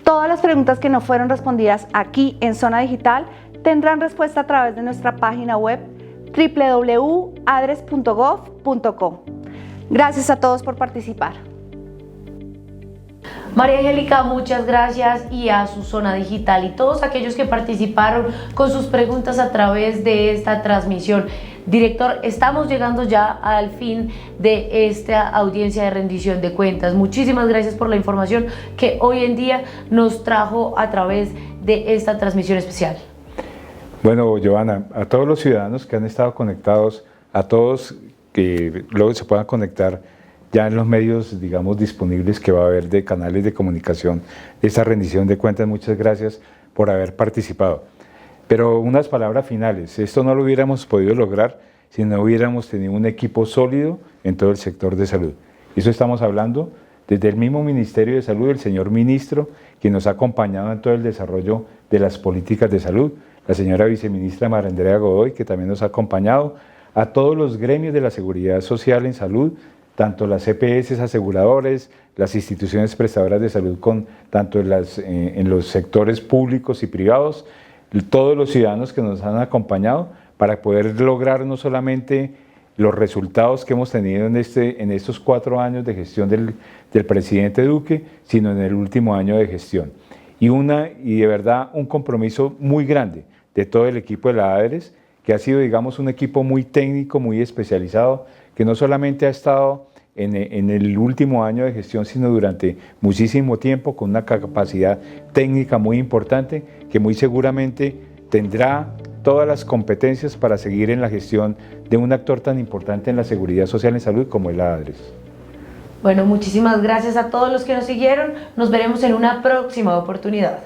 Todas las preguntas que no fueron respondidas aquí en Zona Digital tendrán respuesta a través de nuestra página web www.adres.gov.co. Gracias a todos por participar. María Angélica, muchas gracias, y a su Zona Digital y todos aquellos que participaron con sus preguntas a través de esta transmisión. Director, estamos llegando ya al fin de esta audiencia de rendición de cuentas. Muchísimas gracias por la información que hoy en día nos trajo a través de esta transmisión especial. Bueno, Johanna, a todos los ciudadanos que han estado conectados, a todos que luego se puedan conectar ya en los medios, digamos, disponibles que va a haber de canales de comunicación de esta rendición de cuentas, muchas gracias por haber participado. Pero unas palabras finales, esto no lo hubiéramos podido lograr si no hubiéramos tenido un equipo sólido en todo el sector de salud. Eso estamos hablando desde el mismo Ministerio de Salud, el señor ministro, quien nos ha acompañado en todo el desarrollo de las políticas de salud, la señora viceministra María Andrea Godoy, que también nos ha acompañado, a todos los gremios de la seguridad social en salud, tanto las EPS, aseguradores, las instituciones prestadoras de salud, tanto en los sectores públicos y privados, todos los ciudadanos que nos han acompañado para poder lograr no solamente los resultados que hemos tenido en estos 4 años de gestión del presidente Duque, sino en el último año de gestión. Y de verdad un compromiso muy grande de todo el equipo de la ADRES, que ha sido, digamos, un equipo muy técnico, muy especializado, que no solamente ha estado en el último año de gestión, sino durante muchísimo tiempo, con una capacidad técnica muy importante, que muy seguramente tendrá todas las competencias para seguir en la gestión de un actor tan importante en la seguridad social en salud como es la ADRES. Bueno, muchísimas gracias a todos los que nos siguieron. Nos veremos en una próxima oportunidad.